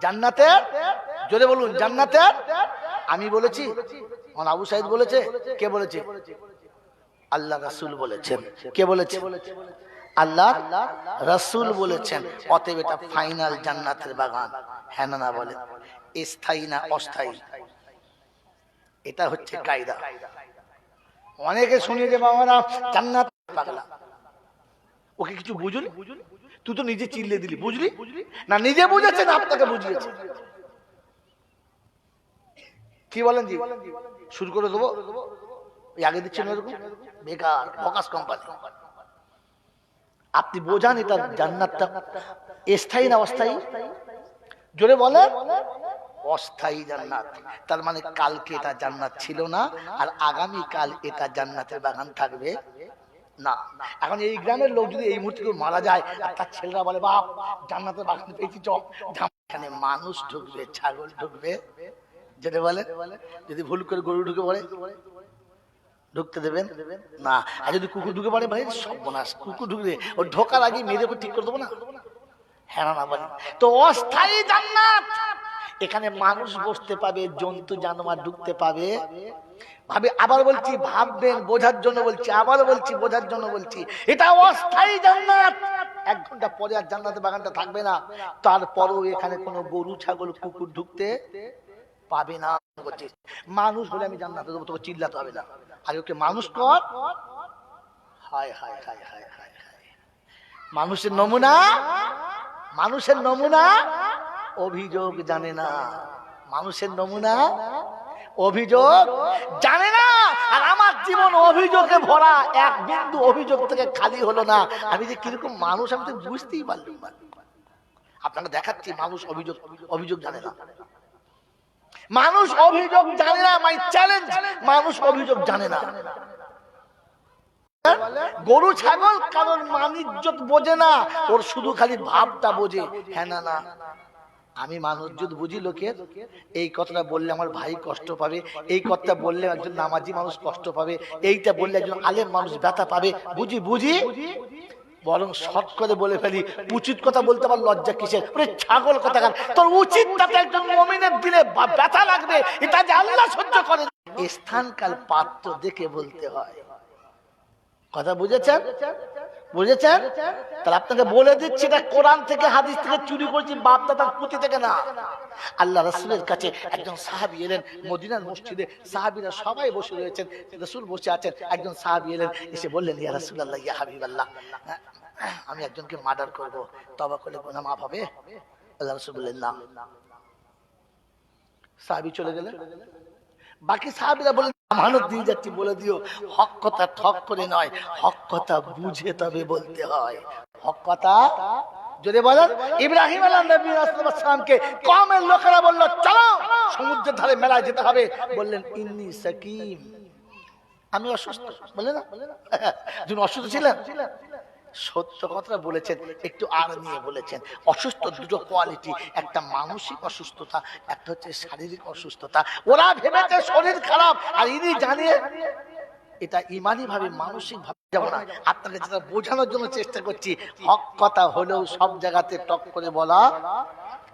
জান্নাতের, জোরে বলুন জান্নাতের। আমি বলেছি, আমার আবু সাইদ বলেছে, কে বলেছে? আল্লাহ রাসূল বলেছেন। কে বলেছে? আল্লাহ রাসূল বলেছেন। অতএব এটা ফাইনাল জান্নাতের বাগান, হ্যাঁ না বলে, স্থায়ী না অস্থায়ী। এটা হচ্ছে কায়দা। অনেকে শুনিয়ে যে বাবারা জান্নাত পাগলা, ওকে কিছু বুঝলি? তুই তো নিজে চিল্লে দিলি, বুঝলি না? নিজে বুঝেছে না আপনাকে বুঝিয়েছে? কি বলেন জি? শুরু করে দেবো? আগে দিচ্ছেন এরকম বেকার ফোকাস কোম্পানি। আপনি বোঝান এটা জান্নাতটা স্থায়ী না অস্থায়ী? জোরে বলে। অস্থায়ী জান্নাত, তার মানে কালকে এটা জান্নাত ছিল না, আর আগামী কাল এটা জান্নাতের বাগান থাকবে না। এখন এই গ্রামের লোক যদি এই মুহূর্তে মারা যায় আর তার ছেলেরা বলে বাপ জান্নাতের বাগান পেয়েছি চল, এখানে মানুষ ঢুকবে, ছাগল ঢুকবে, যেটা বলে যদি ভুল করে গরু ঢুকে পড়ে ঢুকতে দেবেন না, আর যদি কুকুর ঢুকে পড়ে ভাই সর্বনাশ, কুকুর ঢুকবে ও ঢোকার আগে মেরে ঠিক করে দেবো না, হ্যাঁ না বলে। তো অস্থায়ী জান্নাত, এখানে মানুষ বসতে পাবে, জন্তু জানোয়ার ঢুকতে পাবে। ভাবে, আবার বলছি ভাববেন বোঝার জন্য বলছি, আবার বলছি বোঝার জন্য বলছি, এটা অস্থায়ী জান্নাত। 1 ঘন্টা পরে আর জান্নাতের বাগানটা থাকবে না, তারপরও এখানে কোনো গরু ছাগল কুকুর ঢুকতে পাবে না। মানুষ হলে আমি জান্নাতে দেবো, তোকে চিল্লাতে হবে না, আর ওকে মানুষ কর। হায় হায় হায় হায় হায় হায়, মানুষের নমুনা, মানুষের নমুনা অভিযোগ জানে না, মানুষের নমুনা অভিযোগ জানে না। আর আমার জীবন অভিযোগে ভরা, এক বিন্দু অভিযোগ থেকে খালি হলো না। আমি যে কিরকম মানুষ আমি তো বুঝতেই পারলাম না। আপনাকে দেখাচ্ছি মানুষ অভিযোগ, অভিযোগ জানে না, মানুষ অভিযোগ জানে না। মাই চ্যালেঞ্জ, মানুষ অভিযোগ জানে না। গরু ছাগল কারণ মান-ইজ্জত বোঝে না, ওর শুধু খালি ভাবটা বোঝে, হ্যাঁ না না। আমি মান-ইজ্জত বুঝি লোকের, এই কথাটা বললে আমার ভাই কষ্ট পাবে, এই কথাটা বললে একজন নামাজি মানুষ কষ্ট পাবে, এইটা বললে একজন আলেম মানুষ ব্যথা পাবে, বুঝি বুঝি, বরং শর্ট করে বলে ফেলি। উচিত কথা বলতে আমার লজ্জা কিসের? ছাগল কথা, তোর উচিতটাতে একজন মুমিনের দিলে ব্যথা লাগবে, এটা যে আল্লাহ সহ্য করে। স্থান কাল পাত্র দেখে বলতে হয়, কথা বুঝেছেন? বুঝেছেন? তাহলে আপনাকে বলে দিচ্ছি, এটা কোরআন থেকে হাদিস থেকে চুরি করেছি, বাপ দাদার পুঁথি থেকে না। আল্লাহ রাসূলের কাছে একজন সাহাবী এলেন, মদিনার মসজিদে সাহাবীরা সবাই বসে রয়েছেন, রাসূল বসে আছেন। একজন সাহাবী এলেন, এসে বললেন, ইয়া রাসূলুল্লাহ, ইয়া হাবিবাল্লাহ, আমি একজনকে মার্ডার করব, তওবা করলে গুনাহ মাফ হবে? আল্লাহ রাসূল বললেন, না। সাহাবী চলে গেলেন। বাকি সাহাবীরা বললেন, আমানত দিয়ে যাচ্ছি, বলে দিও হক কথা ঠক করে নয়, হক কথা বুঝে তবে বলতে হয়। হক কথা যদি বলেন, ইব্রাহিম আলাইহিস সালামকে কওমের লোকেরা বলল, চলো সমুদ্রের ধারে মেলায় যেতে হবে, বললেন, ইন্নী সাকিম, আমি অসুস্থ। বলে না, যিনি অসুস্থ ছিলেন, সত্য কথা বলেছেন, একটু আর নিয়ে বলেছেন। অসুস্থ দুটো কোয়ালিটি, একটা মানসিক অসুস্থতা, একটা হচ্ছে শারীরিক অসুস্থতা। ওরা ভেবেছে শরীর খারাপ, আর ইনি জানিয়ে এটা ইমানি ভাবে মানসিক ভাবে যাবো না। আপনাকে যেটা বোঝানোর জন্য চেষ্টা করছি, হক কথা হলেও সব জায়গাতে টক করে বলা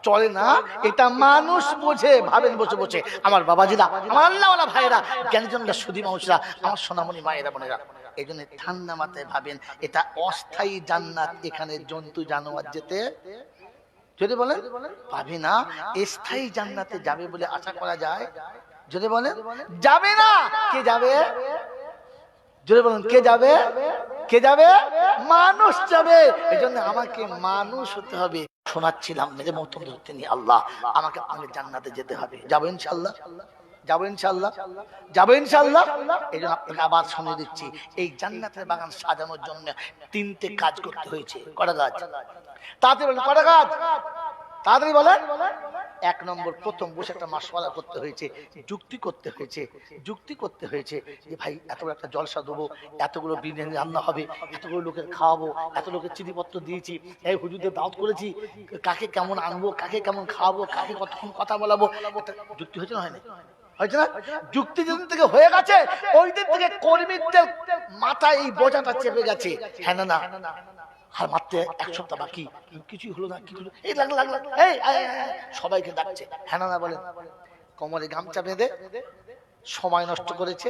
চলে না, এটা মানুষ বোঝে। ভাবেন বসে বসে, আমার বাবাজিরা, আমার আল্লাহওয়ালা ভাইয়েরা, জ্ঞানীজনরা, সুধী মানুষরা, আমার সোনামণি মায়েরা বোনেরা, এই জন্য ঠান্ডা মাথায় ভাবেন, এটা অস্থায়ী জান্নাত, এখানে জন্তু জানোয়ার যেতে যদি বলেন পাবে না। স্থায়ী জান্নাতে যাবে বলে আশা করা যায়? যদি বলেন যাবে না, কে যাবে? যদি বলেন কে যাবে? কে যাবে? মানুষ যাবে। এই জন্য আমাকে মানুষ হতে হবে। শোনাচ্ছিলাম মেরে মতন তিনি, আল্লাহ আমাকে আপনাকে জান্নাতে যেতে হবে। যাবো ইনশাআল্লাহ, যাবো ইনশাআল্লাহ, যাবো ইনশাআল্লাহ। এই জন্য আপনাকে আবার শুনে দিচ্ছি, এই জান্নাতের বাগান সাজানোর জন্য তিনটে কাজ করতে হয়েছে। কটা কাজ? তাড়াতাড়ি বলেন, কটা কাজ? তাড়াতাড়ি বলেন। এক নম্বর, প্রথম বসে একটা মাসওয়ালা করতে হয়েছে, যুক্তি করতে হয়েছে। যুক্তি করতে হয়েছে যে ভাই এত বড় একটা জলসা দেবো, এতগুলো বিরিয়ানি রান্না হবে, এতগুলো লোকের খাওয়াবো, এত লোকের চিঠিপত্র দিয়েছি, এই হুজুরদের দাওয়াত করেছি, কাকে কেমন আনবো, কাকে কেমন খাওয়াবো, কাকে কতক্ষণ কথা বলাবো, একটা যুক্তি হয়েছে না? হয়নি? হয়েছে না? যুক্তি যেদিন থেকে হয়ে গেছে, ওই দিন থেকে কর্মীদের মাথায় এই বোঝাটা চেপে গেছে। হ্যাঁ না, না আর মাত্র এক সপ্তাহ বাকি, কিছুই হলো না, কি হলো, এই লাগলো লাগলো, এই সবাইকে ডাকছে। হ্যাঁ না বলেন, কোমরে গামছা বেঁধে সময় নষ্ট করেছে,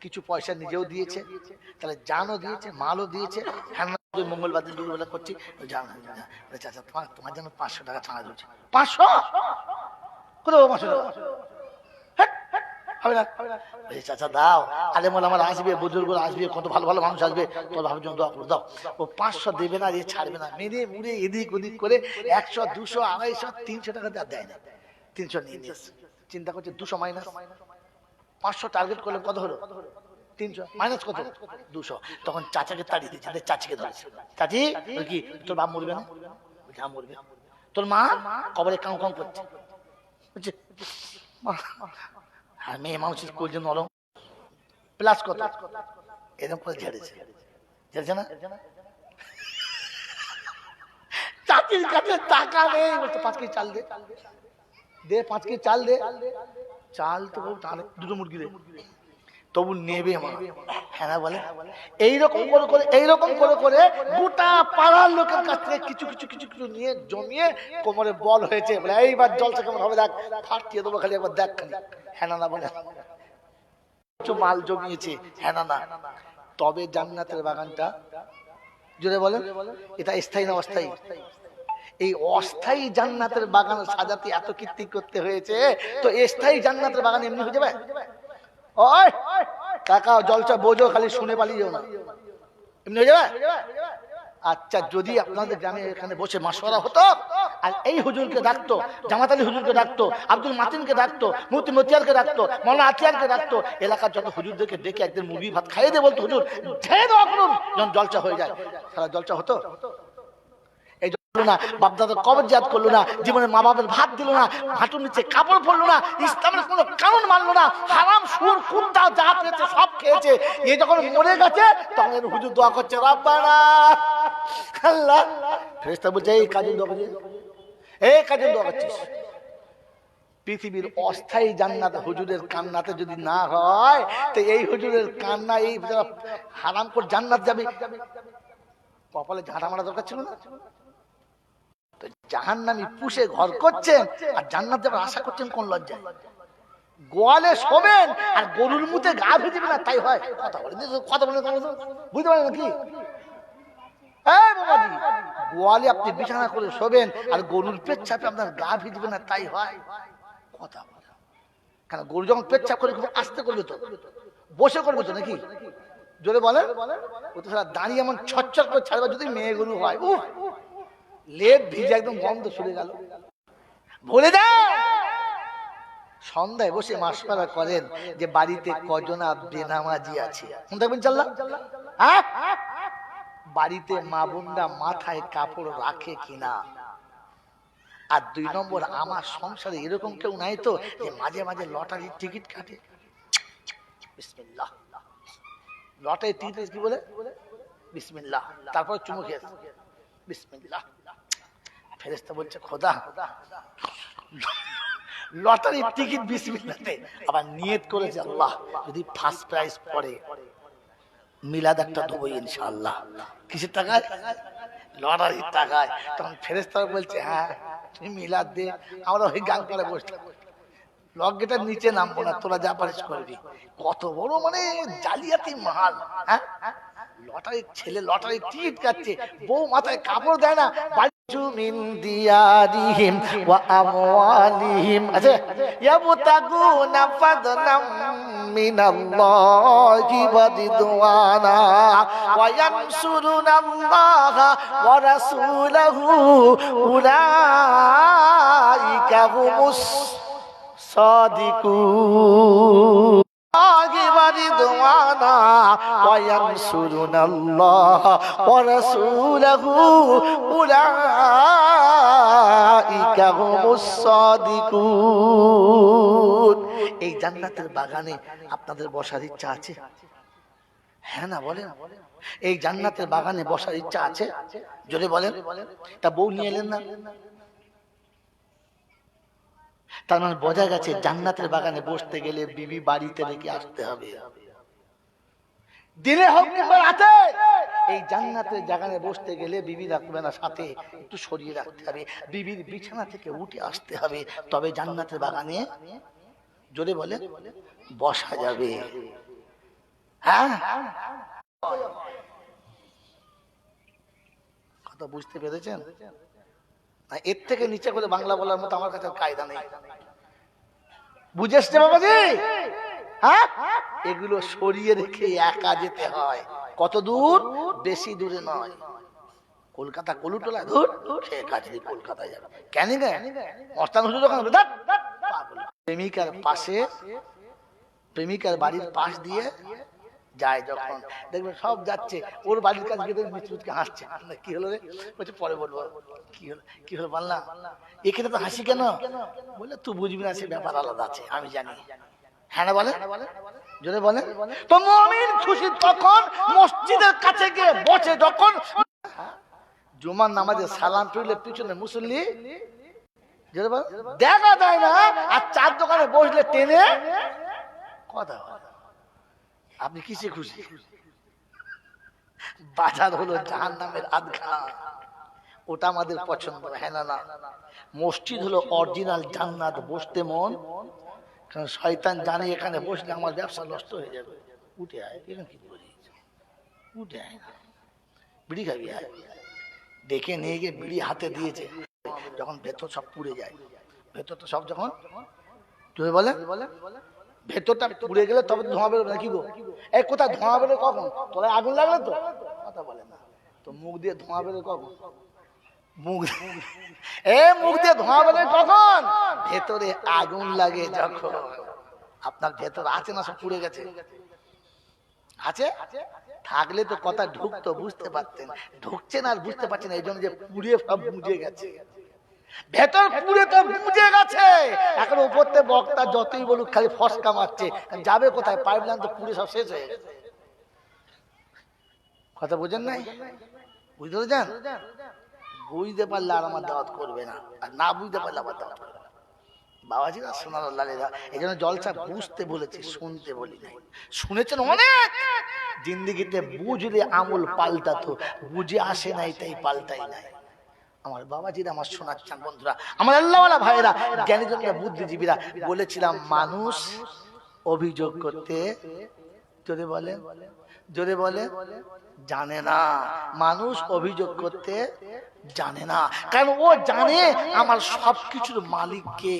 কিছু পয়সা নিজেও দিয়েছে, তাহলে জানও দিয়েছে, মালও দিয়েছে। হ্যাঁ না, মঙ্গলবার দিন দুপুরবেলা করছি, চাচা তোমার জন্য 500 টাকা ছাড়া দিচ্ছে। 500 কোথাও 500 টাকা হবে না? চাচা দাও, আলে মোলা আমার আসবে, বুজুর্গরা আসবে, কত ভালো ভালো মানুষ আসবে, তোর ভাবের জন্য দোয়া করে দাও। ও 500 দেবে না, এ ছাড়বে না, মেরে মুড়ে এদিক ওদিক করে 100, 200, 250, 300 টাকা দেয় না। 300 নিয়ে নিয়েছে, চিন্তা করছে 200 মাইনাস 500 টার্গেট করলে কত হলো? 300 মাইনাস কত? 200। তখন চাচাকে তাড়িয়ে দিচ্ছে, চাচিকে ধরেছে, চাচি কি তোর বাপ মরবে না? হ্যাঁ মরবে। তোর মা কবরে কাউ কাউ করছে, বুঝছে? আর মেয়ে মানুষের কোলজে নরম, প্লাস কত এরকম করে ঝেড়েছে, ঝেড়েছে না? চাচির কাছে টাকা নেই, বলছে 5 কেজি চাল দে, দে 5 কেজি চাল দে। চাল তো দুটো মুরগি দে, তবু নেবে মা। হ্যাঁ বলে, এইরকম করে করে, এইরকম করে করে গোটা পাড়ার লোকের কাছ থেকে কিছু কিছু কিছু কিছু নিয়ে জমিয়ে কোমরে বল হয়েছে, বলে এইবার জলসা কেমন হবে দেখ, ফাটিয়ে দেবো খালি একবার দেখ খালি। হ্যাঁ না বলে, মাল জমিয়েছে। হ্যাঁ না, তবে জান্নাতের বাগানটা জুড়ে বলেন, এটা স্থায়ী না অস্থায়ী? এই অস্থায়ী জান্নাতের বাগান সাজাতে এত কীর্তি করতে হয়েছে, তো স্থায়ী জান্নাতের বাগান এমনি হয়ে যাবে? ওই কাকা জলসা বোঝো, খালি শুনে পালিয়ে যাও না, এমনি হয়ে যাবে? আচ্ছা, যদি আপনাদের গ্রামে এখানে বসে মাসওয়ারা হতো, আর এই হুজুরকে ডাকতো, জামাত আলী হুজুরকে ডাকতো, আব্দুল মাতিনকে ডাকতো, মুফতি মতিয়ারকে ডাকতো, মাওলানা আতিয়ারকে ডাকতো, এলাকার যত হুজুরদেরকে ডেকে একদিন মুরগি ভাত খাইয়ে দিয়ে বলতো, হুজুর ছেড়ে দেওয়া করুন, যখন জলসা হয়ে যায়, সারা জলসা হতো? এই না, বাপদাদা কবর জিয়ারত করলো না, জীবনে মা বাবার ভাত দিল না, হাঁটুর নিচে কাপড় পরলো না, ইসলামের কোনো কানুন মানলো না, হারাম সুর কুত্তা যা পেয়েছে সব খেয়েছে। এই যখন মরে গেছে, তখন হুজুর দোয়া করছে, রব্বানা আল্লাহ। ফেরেশতা বলছে, এই কাজের দোয়া করছিস, এই কাজের দোয়া করছিস। পৃথিবীর অস্থায়ী জান্নাত হুজুরের কান্নাতে যদি না হয়, তো এই হুজুরের কান্না, এই হারাম করে জান্নাত যাবে, কপালে ঝাঁটা মারা দরকার ছিল না? জাহান্নামী পুষে ঘর করছেন, আর জান্নাত যাবার আশা করছেন কোন লজ্জায়? গোয়ালে শোবেন আর গরুর মুখে গা ভেজে না, তাই হয়? কথা বলেন, কথা বলেন, বুঝতে পারেন নাকি? এই বাবাজি, গোয়ালে আপনি বিছানা করে শোবেন আর গরুর পেচ্ছাপে আপনার গা ভিজবে না, তাই হয়? কথা বলে কেন? গরু যখন পেচ্ছাপ করে খুব আস্তে করবে তো, বসে করবে তো নাকি? জোরে বলে। ও তো সারা দাঁড়িয়ে এমন ছটছট করে ছাড়বে, যদি মেয়ে গরু হয় উফ, লেপ ভিজে একদম গন্ধ ছুড়ে গেল। বলে দাও, সন্ধ্যায় বসে মাসপাড়া করেন যে বাড়িতে কজনা বেনামাজি আছে, দেখবেন চাল্লা। হ্যাঁ, বাড়িতে মা বোনরা মাথায় কাপড় রাখে কিনা। আর 2 নম্বর, আমার সংসারে এরকম কেউ নাই তো যে মাঝে মাঝে লটারির টিকিট কাটে? বিসমিল্লাহ, লটারির টিকিট কি বলে? বিসমিল্লাহ, তারপর চুমু খেয়ে বিসমিল্লাহ। ফেরেশতা বলছে খোদা, লটারির টিকিট বিসমিল্লাহতে, আবার নিয়ত করেছে আল্লাহ যদি ফার্স্ট প্রাইজ পড়ে মিলাদ একটা দেবো ইনশাআল্লাহ। কিসের টাকায়? লটারির টাকায়। তখন ফেরেশতা বলছে হ্যাঁ তুমি মিলাদ দে, আমরা ওই গান করে বসলাম, লগ্গেটার নিচে নামবো না, তোরা যা পারিস করবি। কত বড় মানে জালিয়াতি মাল। হ্যাঁ, লটারির ছেলে লটারির টিকিট কাটছে, বউ মাথায় কাপড় দেয় না। মিন দিয়ারিহিম ওয়া আমওয়ালিহিম, আচ্ছা, ইয়াবতাগুনা ফাদলাম মিনাল্লাহি ওয়া রিদওয়ানা ওয়া ইয়ানসুরুনাল্লাহা ওয়া রাসূলাহু উলাইকা হুমুস সাদিকুন। وينصرون الله ورسوله أولئك هم الصادقون। এই জান্নাতের বাগানে আপনাদের বসার ইচ্ছা আছে? হ্যাঁ না বলেন? এই জান্নাতের বাগানে বসার ইচ্ছা আছে? জোরে বলেন। তা বউ নিয়ে এলেন না? তার মানে বোঝা গেছে জান্নাতের বাগানে বসতে গেলে বিবি বাড়িতে রেখে আসতে হবে। দিনে হোক কিংবা রাতে, এই জান্নাতের বাগানে বসতে গেলে বিবি রাখবে না, সাথে একটু সরিয়ে রাখতে হবে, বিবির বিছানা থেকে উঠে আসতে হবে, তবে জান্নাতের বাগানে জোরে বলে বসা যাবে। হ্যাঁ, কথা বুঝতে পেরেছেন? এর থেকে নিচে করে বাংলা বলার মতো আমার কাছে কায়দা নেই। বুঝেছে বাবাজি? হ্যাঁ, এগুলো সরিয়ে রেখে একা যেতে হয়। কত দূর? বেশি দূরে নয়। কলকাতা কলুটোলা দূর, সে কাছে কলকাতায় যাবে কেন? প্রেমিকার পাশে, প্রেমিকার বাড়ির পাশ দিয়ে যায় যখন, দেখবেন সব যাচ্ছে, ওর বাড়ির কাছে গিয়ে মিচমিচকে হাসছে। কি হলো রে? বলছে পরে বলবো। কি হলো? কি হলো বললাম, এখানে তো হাসি কেন? বললে তুই বুঝবি না, সে ব্যাপার আলাদা আছে, আমি জানি। হ্যাঁ না বলে? জোরে বলে। তো মুমিন খুশি তখন মসজিদের কাছে গিয়ে বসে, যখন জুমার নামাজে সালাম ফিরলে পিছনে মুসল্লি জোরে বলে দেখা যায় না, আর চার দোকানে বসলে টেনে কথা হয়। আপনি কিসে খুশি? বাজার হলো জাহান্নামের আধখানা, ওটা আমাদের পছন্দ। হ্যাঁ না? না, মসজিদ হলো অরিজিনাল জান্নাত, বসতে মন, কারণ শয়তান জানে এখানে বসলে আমার ব্যবসা নষ্ট হয়ে যাবে। উঠে আয়, এখানে কি করি? উঠে আয়, বিড়ি খাবি? আয়। ডেকে নিয়ে গিয়ে বিড়ি হাতে দিয়েছে, যখন ভেতর সব পুড়ে যায়, ভেতরটা সব যখন তুমি বলে ভেতরটা পুড়ে গেলে তবে ধোঁয়া বেরোবে না। কি গো, এই কোথায় ধোঁয়া বেরোবে? কখন? তোলায় আগুন লাগলে তো কথা বলে না, তো মুখ দিয়ে ধোঁয়া বেরোবে কখন? মুখ দিয়ে ধোঁয়া বেরোবে কখন? ভেতরে আগুন লাগে যখন। আপনার ভেতর আছে না, সব পুড়ে গেছে? আছে? থাকলে তো কথা ঢুকতো, বুঝতে পারতেন। ঢুকছে না আর বুঝতে পারছেন, এই জন্য যে পুড়ে সব বুঝে গেছে, ভেতর পুড়ে তো বুঝে গেছে। এখন উপর থেকে বক্তা যতই বলুক খালি ফসকা মারছে, যাবে কোথায়? পাইপ লাইন তো পুড়ে সব শেষ হয়ে গেছে। কথা বুঝেন নাই? বুঝতে পেরেছেন? বুঝতে পারলে আর আমার দাওয়াত করবে না, আর না বুঝতে পারলে আমার দাওয়াত করবে না। বাবাজিরা, সোনার লালেরা, এই জন্য জলসা বুঝতে বলেছি, শুনতে বলি নাই। শুনেছেন অনেক, জিন্দিগিতে বুঝলে আমল পাল্টাতো, বুঝে আসে নাই তাই পাল্টাই নাই। আমার বাবাজিরা, আমার শোনাচ্ছেন বন্ধুরা, আমার আল্লাহওয়ালা ভাইয়েরা, জ্ঞানীজনরা, বুদ্ধিজীবীরা, বলেছিলাম মানুষ অভিযোগ করতে জোরে বলে, জোরে বলে, জানে না। মানুষ অভিযোগ করতে জানে না, কারণ ও জানে আমার সবকিছুর মালিক কে।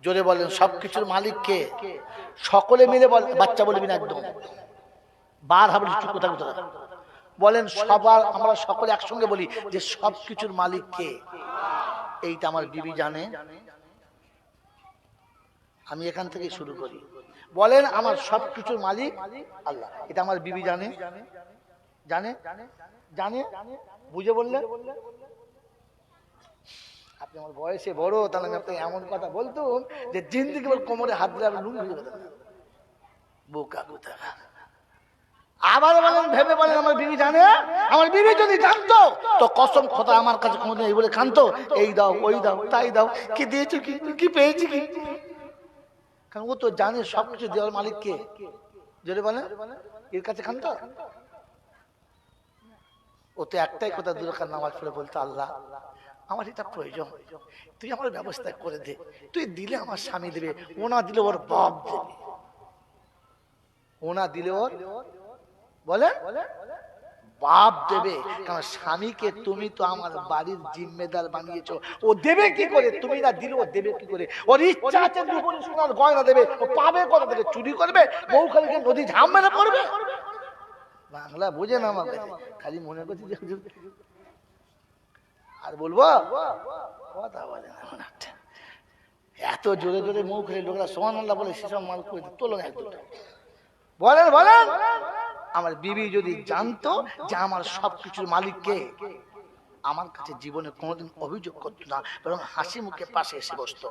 জোরে বলেন, সবকিছুর মালিক কে? সকলে মিলে বল, বাচ্চা বলবি না একদম, বার হবে চুপ কথা কথা বলেন। সবার আমরা সকলে একসঙ্গে বলি যে সবকিছুর মালিক কে? এইটা আমার বিবি জানে। আমি এখান থেকে শুরু করি, বলেন আমার সবকিছুর মালিক আল্লাহ, এটা আমার বিবি জানে। জানে জানে বুঝে বললেন? আপনি আমার বয়সে বড়, তাহলে আমি আপনাকে এমন কথা বলতুম যে জিন্দিগি কোমরে হাত দিলে আপনি লুঙ্গি খুলে দেবেন। বোকা কোথায়। আবার বলেন, ভেবে বলেন আমার বিবি জানে। আমার বিবি যদি জানতো তো কসম খোদা আমার কাছে কোনোদিন এই বলে কানতো, এই দাও ওই দাও তাই দাও, কি দিয়েছো কি, কি পেয়েছি কি। কারণ ও তো জানে সবকিছু দেওয়ার মালিক কে। যদি বলেন এর কাছে কানতো? ও তো একটাই কথা দরকার, নামাজ পড়ে বলতো আল্লাহ আমার এটা প্রয়োজন, তুই আমার ব্যবস্থা করে দে। তুই দিলে আমার স্বামী দেবে, ও না দিলে ওর বাপ দেবে। ও না দিলে ওর বলে বাপ দেবে। কারণ স্বামীকে তুমি তো আমার বাড়ির জিম্মেদার বানিয়েছো, ও দেবে কি করে? তুমি না দিলে ও দেবে কি করে? ওর ইচ্ছা আছে রূপোর সোনার গয়না দেবে, ও পাবে কোথা থেকে? চুরি করবে, বউ খালি নদী ঝাম মেরে পড়বে। বাংলা বুঝে না আমাকে, খালি মনে করছি যে আর বলবো কথা বলে না। এত জোরে জোরে মুখ খেলে লোকরা সুবহানাল্লাহ বলে সেসব মাল করে তোলো না একদম। বলেন বলেন, আমার বিবি যদি জানতো যে আমার সবকিছুর মালিক কে, আমার কাছে জীবনে কোনোদিন অভিযোগ করতো না, বরং হাসি মুখে পাশে এসে বসতো।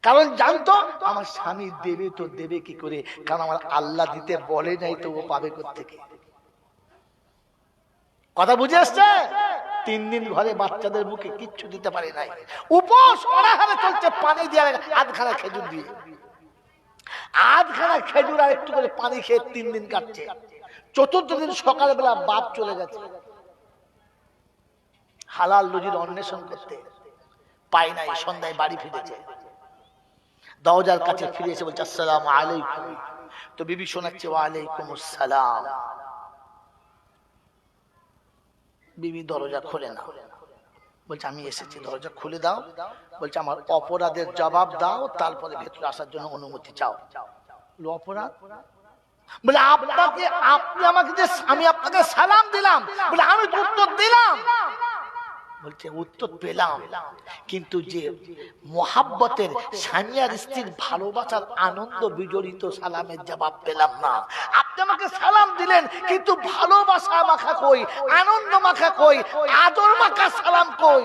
কারণ জানতো আমার স্বামী দেবে তো দেবে কি করে, কারণ আমার আল্লাহ দিতে বলে নাই তো ও পাবে কোত্থেকে। কথা বুঝে আসছে? 3 দিন ঘরে বাচ্চাদের মুখে কিচ্ছু দিতে পারে নাই, উপোস অনাহারে চলছে, পানি দিয়ে আধখানা খেজুর দিয়ে, আধখানা খেজুর আর একটু করে পানি খেয়ে 3 দিন কাটছে। 4th দিন সকালবেলা বাপ চলে গেছে হালাল রুজির অন্বেষণ করতে, পাই নাই, সন্ধ্যায় বাড়ি ফিরেছে। দরজার কাছে ফিরে এসে বলছে আসসালামু আলাইকুম। তো বিবি শোনাচ্ছে ওয়ালাইকুম আসসালাম। বিবি দরজা খোলে না, বলছে আমি এসেছি, দরজা খুলে দাও। বলছে আমার অপরাধের জবাব দাও, তারপরে ভেতরে আসার জন্য অনুমতি চাও। অপরাধ বলে আপনাকে, আপনি আমাকে যে আমি আপনাকে সালাম দিলাম, বলে আমি তো উত্তর দিলাম। বলছে উত্তর পেলাম, কিন্তু যে মোহাব্বতের স্বামী আর স্ত্রীর ভালোবাসার আনন্দ বিজড়িত সালামের জবাব পেলাম না। আপনি আমাকে সালাম দিলেন, কিন্তু ভালোবাসা মাখা কই, আনন্দ মাখা কই, আদর মাখা সালাম কই।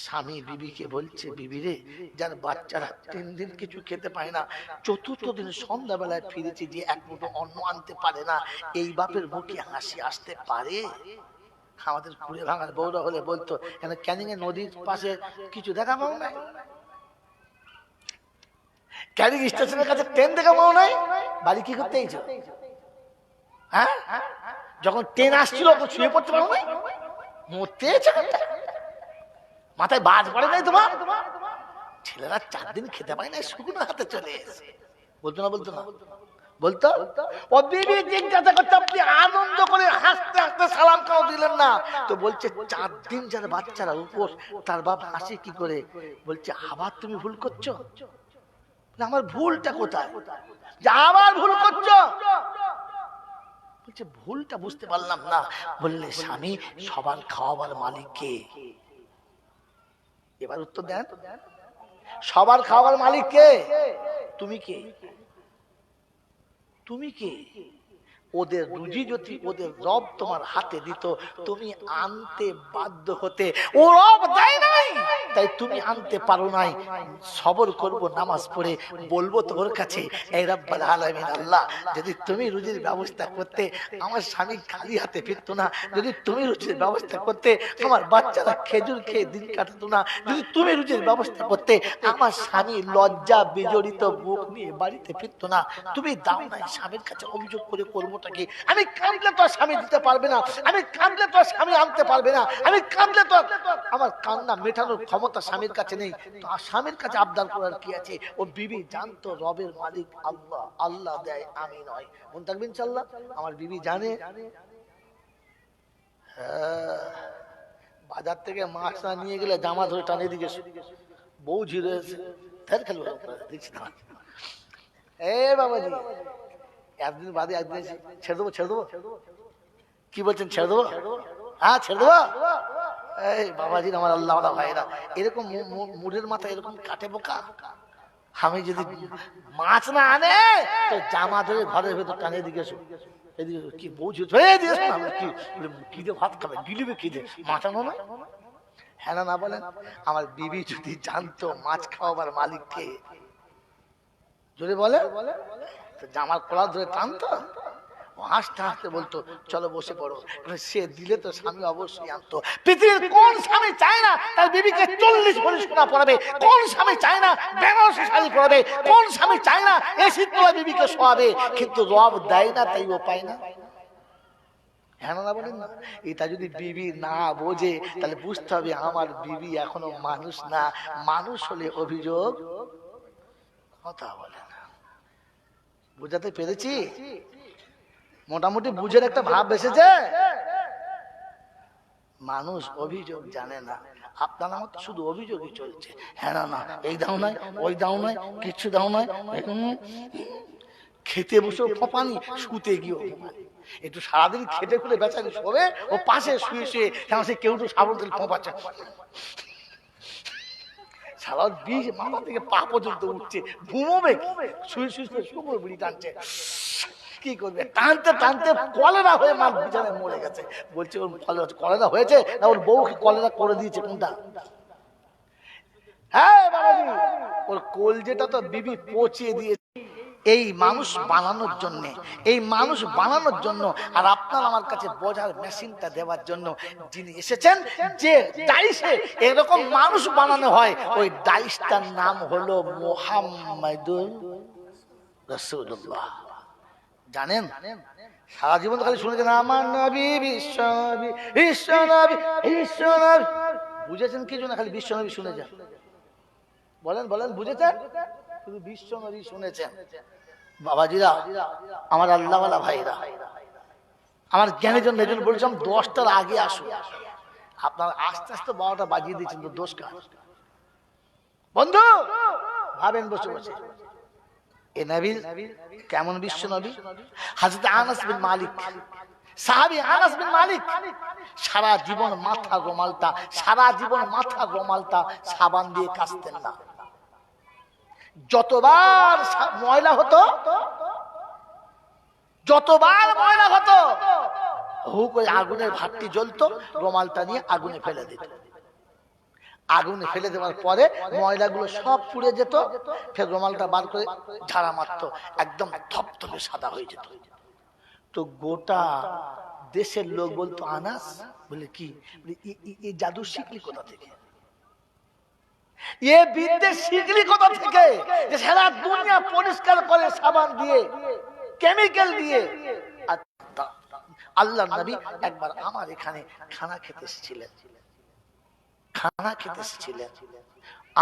স্বামী বিবিকে বলছে বিবি রে, যার বাচ্চারা 3 দিন কিছু খেতে পায় না, 4th দিন সন্ধ্যাবেলায় ফিরেছি, যে এক মুঠো অন্ন আনতে পারে না, এই বাপের মুখে হাসি আসতে পারে? আমাদের কুড়ে ভাঙার বউরা হলে বলতো কেন ক্যানিং এর নদীর পাশে কিছু দেখা পাও নাই, ক্যানিং স্টেশনের কাছে ট্রেন দেখা পাও নাই, বাড়ি কি করতে এইছো? হ্যাঁ, যখন ট্রেন আসছিল শুয়ে পড়তে পারো নাই, মরতে মাথায় বাজ পড়ে নাই তোমার? ছেলেরা 4 দিন খেতে পায় না, শুকনো হাতে চলে এসে বলতো না, বলতো না, বলতো। ও বিবি জিজ্ঞাসা করতে আপনি আনন্দ করে হাসতে হাসতে সালাম কেন দিলেন না? তো বলছে 4 দিন যার বাচ্চারা উপোস, তার বাপ হাসি কি করে? বলছে আবার তুমি ভুল করছো। আমার ভুলটা কোথায় যে আবার ভুল করছো? বলছে ভুলটা বুঝতে পারলাম না। বললে স্বামী সবার খাওয়াবার মালিক কে? এবার উত্তর দেন, সবার খাওয়াবার মালিক কে? তুমি কে? তুমি কে? ওদের রুজি যদি ওদের রব তোমার হাতে দিত, তুমি আনতে বাধ্য হতে, ও রব দেয় নাই তাই তুমি আনতে পারো নাই। সবর করব, নামাজ পড়ে বলবো তোর কাছে, এই রব্বুল আলামিন আল্লাহ, যদি তুমি রুজির ব্যবস্থা করতে আমার স্বামী খালি হাতে ফিরতো না, যদি তুমি রুজির ব্যবস্থা করতে আমার বাচ্চারা খেজুর খেয়ে দিন কাটতো না, যদি তুমি রুজির ব্যবস্থা করতে আমার স্বামী লজ্জা বিজড়িত মুখ নিয়ে বাড়িতে ফিরতো না, তুমি দাও নাই, স্বামীর কাছে অভিযোগ করে করবো করবোটা কি? আমি কাঁদলে তো স্বামী দিতে পারবে না, আমি কাঁদলে তো স্বামী আনতে পারবে না, আমি কাঁদলে তো আমার কান্না মেটানোর ক্ষমতা স্বামীর কাছে নেই। তো স্বামীর কাছে আবদার করার কি আছে? ও বিবি জানতো রবের মালিক আল্লাহ, আল্লাহ দেয় আমি নয়। মন থাকবে ইনশাআল্লাহ। আমার বিবি জানে বাজার থেকে মাছ না নিয়ে গেলে জামা ধরে টানিয়ে দিকে বউ ঝিরে খেলবো দেখছি না। এ বাবাজি একদিন বাদে একদিন ছেড়ে দেবো, ছেড়ে দেবো, কি বলছেন ছেড়ে দেবো? হ্যাঁ ছেড়ে দেবো। এই বাবাজি আমার আল্লাহ ভাইরা, এরকম মুড়ের মাথায় এরকম কাটে বোকা। আমি যদি মাছ না আনে তো জামা ধরে ঘরের ভেতর টানিয়ে দিকে এদিকে কি বউ ঝিরে কি দিয়ে ভাত খাবে, গিলিবে কি দিয়ে, মাছানো নয়। হ্যাঁ না বলেন? আমার বিবি যদি জানতো মাছ খাওয়াবার মালিক কে, যদি বলে জামার কলার ধরে টানতো, হাসতে হাসতে বলতো চলো বসে পড়ো। সে দিলে তো স্বামী অবশ্যই আনতো। পৃথিবীর কোন স্বামী চায় না তার বিবিকে 40 ভরি সোনা পরাবে? কোন স্বামী চায় না বেনারসি শাড়ি পরাবে? কোন স্বামী চায় না এসি তোলা বিবিকে শোয়াবে? কিন্তু রব দেয় না তাই ও পায় না। হ্যাঁ না বলেন না? এটা যদি বিবি না বোঝে তাহলে বুঝতে হবে আমার বিবি এখনো মানুষ না। মানুষ হলে অভিযোগ কথা বলে না। বুঝাতে পেরেছি? মোটামুটি বুঝের একটা ভাব এসেছে। মানুষ অভিযোগ জানে না, আপনার আমার তো শুধু অভিযোগই চলছে। হ্যাঁ না এই দাও নাই, ওই দাও নাই, কিচ্ছু দাও নাই, খেতে বসেও ফপানি, শুতে গিয়েও একটু সারাদিন খেতে খুলে বেচারি শোবে, ও পাশে শুয়ে শুয়ে সে কেউ তো সাবল তেল ফোঁপাচ্ছে, সারা বিষ মাথা থেকে পা পর্যন্ত উঠছে, ঘুমোবে শুয়ে শুয়ে শুয়ে বুড়ি টানছে। কি করবে? টানতে টানতে কলেরা হয়ে মা বিছানায় মরে গেছে। বলছে ওর কলেরা হয়েছে না ওর বউ কি কলেরা করে দিয়েছে কোনটা? হ্যাঁ বাবাজি, ওর কলজেটা তো বিবি পচিয়ে দিয়েছে এই মানুষ বানানোর জন্য, এই মানুষ বানানোর জন্য। আর আপনার আমার কাছে বোঝার মেশিনটা দেওয়ার জন্য যিনি এসেছেন, যে ডাইসে এরকম মানুষ বানানো হয়, ওই ডাইসটার নাম হলো মুহাম্মাদুর রাসূলুল্লাহ। জানেন? সারা জীবন খালি শুনেছেন আমার নবী বিশ্ব নবী, বিশ্ব নবী, বিশ্ব নবী। বুঝেছেন কি জন্য খালি বিশ্ব নবী শুনেছেন? বলেন বলেন, বুঝেছেন? শুধু বিশ্ব নবী শুনেছেন। বাবাজিরা, আমার আল্লাহওয়ালা ভাইরা, আমার জ্ঞানের জন্য এই জন্য বলছিলাম 10টার আগে আসুন। আপনার আস্তে আস্তে 12টা বাজিয়ে দিয়েছেন, তো দোষ কার? বন্ধু ভাবেন বসে বসে এ নবী কেমন বিশ্ব নবী? হযরত আনাস বিন মালিক, সাহাবী আনাস বিন মালিক সারা জীবন মাথা গোমালটা, সারা জীবন মাথা গোমালটা সাবান দিয়ে কাচতেন না। যতবার ময়লা হতো, যতবার ময়লা হতো, হু করে আগুনের ভাতটি জ্বলতো, রুমালটা নিয়ে আগুনে ফেলে দিত। আগুনে ফেলে দেওয়ার পরে ময়লাগুলো সব পুড়ে যেত, ফের রুমালটা বার করে ঝাড়া মারতো, একদম ধপধপে সাদা হয়ে যেত। তো গোটা দেশের লোক বলতো আনাস, বলে কি এই জাদু শিখলি কোথা থেকে? এ বিদ্যে শিখলি কোথা থেকে যে সারা দুনিয়া পরিষ্কার করে সাবান দিয়ে, কেমিক্যাল দিয়ে? আল্লাহর নবী একবার আমার এখানে খানা খেতে এসেছিলেন, খানা খেতে এসেছিলেন।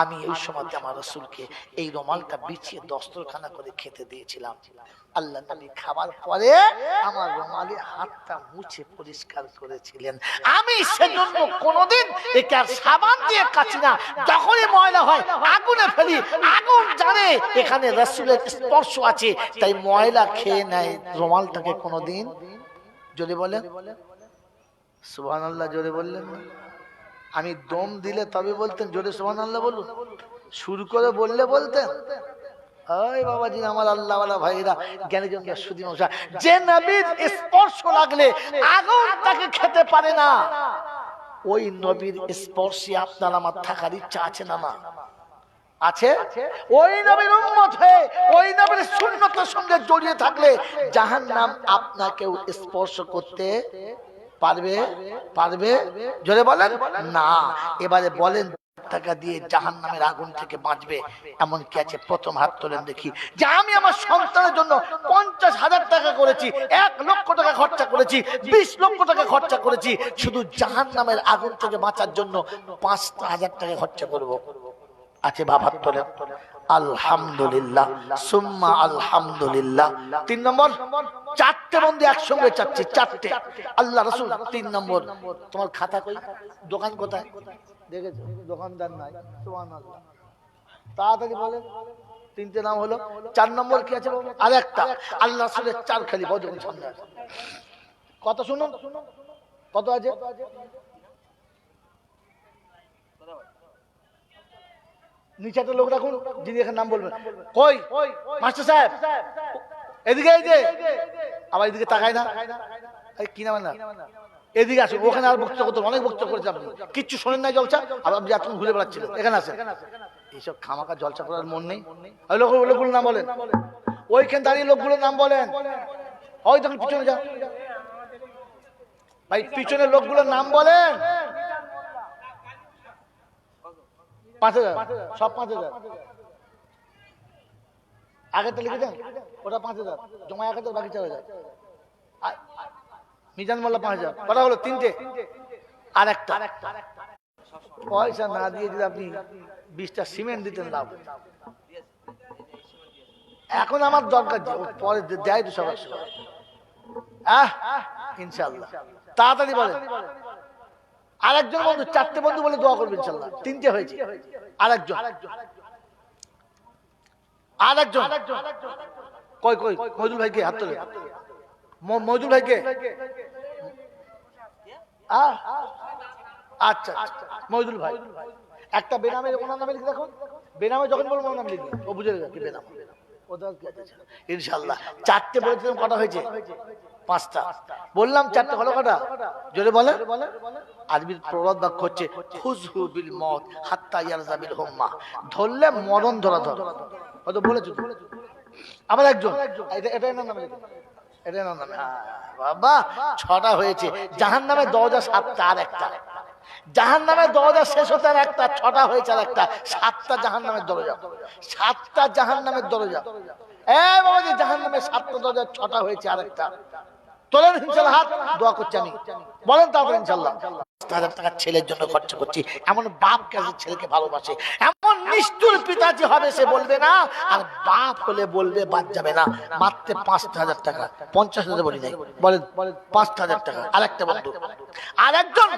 আমি ওই সময় আমার রাসূলকে এই রুমালটা বিছিয়ে দস্তরখানা করে খেতে দিয়েছিলাম। আল্লাহ নবী খাবার পরে আমার রুমালে হাতটা মুছে পরিষ্কার করেছিলেন। আমি সেজন্য কোনোদিন একে আর সাবান দিয়ে কাচি না। যখনই ময়লা হয় আগুনে ফেলি, আগুন জানে এখানে রাসূলের স্পর্শ আছে, তাই ময়লা খেয়ে নেয় রুমালটাকে কোনোদিন। জোরে বলেন সুবহানাল্লাহ, জোরে বললেন না? আমি দম দিলে তবে বলতেন জোরে সুবহানাল্লাহ বলুন, শুরু করে বললে বলতেন। ওই বাবাজি আমার আল্লাহওয়ালা ভাইরা, জ্ঞানী জন সুদী মশা, যে নবীর স্পর্শ লাগলে আগুন তাকে খেতে পারে না, ওই নবীর স্পর্শে আপনার আমার থাকার ইচ্ছা আছে না? না আছে? ওই নবীর উম্মত হয়ে ওই নবীর সুন্নতের সঙ্গে জড়িয়ে থাকলে জাহান্নাম আপনাকেও স্পর্শ করতে পারবে? পারবে? জোরে বলেন না। এবারে বলেন টাকা দিয়ে জাহান্নামের আগুন থেকে বাঁচবে এমন কি আছে? প্রথম হাত তোলেন দেখি যে আমি আমার সন্তানের জন্য 50,000 টাকা করেছি, 1 লক্ষ টাকা খরচা করেছি, 20 লক্ষ টাকা খরচা করেছি, শুধু জাহান্নামের আগুন থেকে বাঁচার জন্য 5,000 টাকা খরচা করব। আছে বাপ? হাত তোলেন। আলহামদুলিল্লাহ সুম্মা আলহামদুলিল্লাহ। 3 নম্বর, 4টে বন্ধু একসঙ্গে চাচ্ছি, 4টে। আল্লাহ রাসূল 3 নম্বর, তোমার খাতা কই? দোকান কোথায়? দেখেছো দোকানদার নাই। সুবহানাল্লাহ, তাড়াতাড়ি বলেন। 3টে নাম হলো। 4 নম্বর কি আছে? আরেকটা, আল্লাহ রাসূলের 4 খালি বদন সামনে আছে। কত শুনুন, কত আছে? নিচে একটা লোক রাখুন যিনি এখানে নাম বলবেন। কই মাস্টার সাহেব? এদিকে, এই যে আবার এদিকে তাকায় না। আরে কি নাম না, এদিকে আসুন। ওখানে আর বক্তব্য করতেন, অনেক বক্তব্য করেছেন আপনি, কিচ্ছু শোনেন না জলসা। আবার আপনি এতক্ষণ ঘুরে বেড়াচ্ছিলেন, এখানে আসেন। এইসব খামাকা জলসা করার মন নেই। ওই লোকগুলোর নাম বলেন, ওইখানে দাঁড়িয়ে লোকগুলোর নাম বলেন। ওই তখন পিছনে যান ভাই, পিছনের লোকগুলোর নাম বলেন। 5,000, সব 5,000। আগেরটা লিখে দেন, ওটা 5,000 জমা, 1,000 বাকি 4,000। মিজান মোল্লা 5,000। কটা হলো? 3টে। আর একটা পয়সা না দিয়ে যদি আপনি 20টা সিমেন্ট দিতেন লাভ। এখন আমার দরকার, পরে দেয় তো সবাই। ইনশাআল্লাহ তাড়াতাড়ি বলেন। আরেকজন বন্ধু, 4টে বন্ধু বলে দোয়া করবেন ইনশাআল্লাহ। 3টে হয়েছে। আরেকজন, কই কই? মজুল ভাইকে হাত তোলে। মজুল ভাইকে? আচ্ছা মজুল ভাই। একটা বেনামে ওনার নামে লিখে দেখুন। বেনামে যখন বলবো ওনার নাম লিখবে, ও বুঝে যাবে কি বেনাম। ইনশাআল্লাহ 4টে বলেছিলাম, কটা হয়েছে? 5টা বললাম। 4টে হলো কটা? জোরে বলে। আরবির প্রবাদ বাক্য হচ্ছে খুযহু বিল মউত হাত্তা ইয়ারজা বিল হুম্মা, ধরলে মরণ ধরা ধর। হয়তো বলেছো। আবার একজন, এটা এর নাম লিখে, এটা এর নাম। বাবা 6টা হয়েছে। জাহান্নামের দরজা 7টা, আর একটা। জাহান্নামের দরজা শেষ হতে আর একটা, 6টা হয়েছে আর একটা। 7টা জাহান্নামের দরজা, 7টা জাহান্নামের দরজা। বাবাজি, জাহান্নামের 7টা দরজা, 6টা হয়েছে আর একটা। তোলেন ইনশাআল্লাহ হাত, দোয়া করছি আমি। বলেন তারপর ইনশাআল্লাহ। 5,000 টাকা ছেলের জন্য খরচা করছি। এমন বাপ কাছে ছেলেকে ভালোবাসে, এমন নিষ্ঠুর পিতাজি হবে সে বলবে না, আর বাপ হলে বলবে বাদ যাবে না। মাত্র 5,000 টাকা, 50,000 বলি নাই, বলেন 5,000 টাকা। আরেকটা বন্ধু, আরেকজন,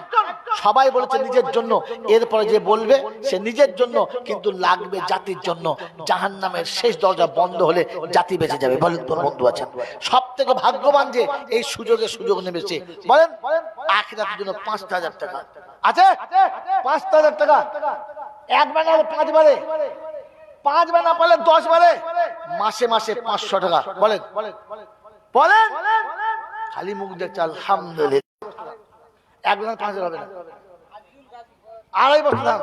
সবাই বলেছে নিজের জন্য, এরপরে যে বলবে সে নিজের জন্য, কিন্তু লাগবে জাতির জন্য। জাহান্নামের শেষ দরজা বন্ধ হলে জাতি বেঁচে যাবে। বলেন তোর বন্ধু আছেন? সব থেকে ভাগ্যবান যে এই সুযোগ নেমেছে। বলেন আখিরাতের জন্য 5,000 টাকা আছে। 5,000 টাকা 1 বার 5 বারে, 5 বার না পারলে 10 বারে, মাসে মাসে 500 টাকা। বলেন বলেন, খালি মুখ দেখছে আলহামদুলিল্লাহ। 1 বার 5,000 হবে না, 2.5 বছর দাম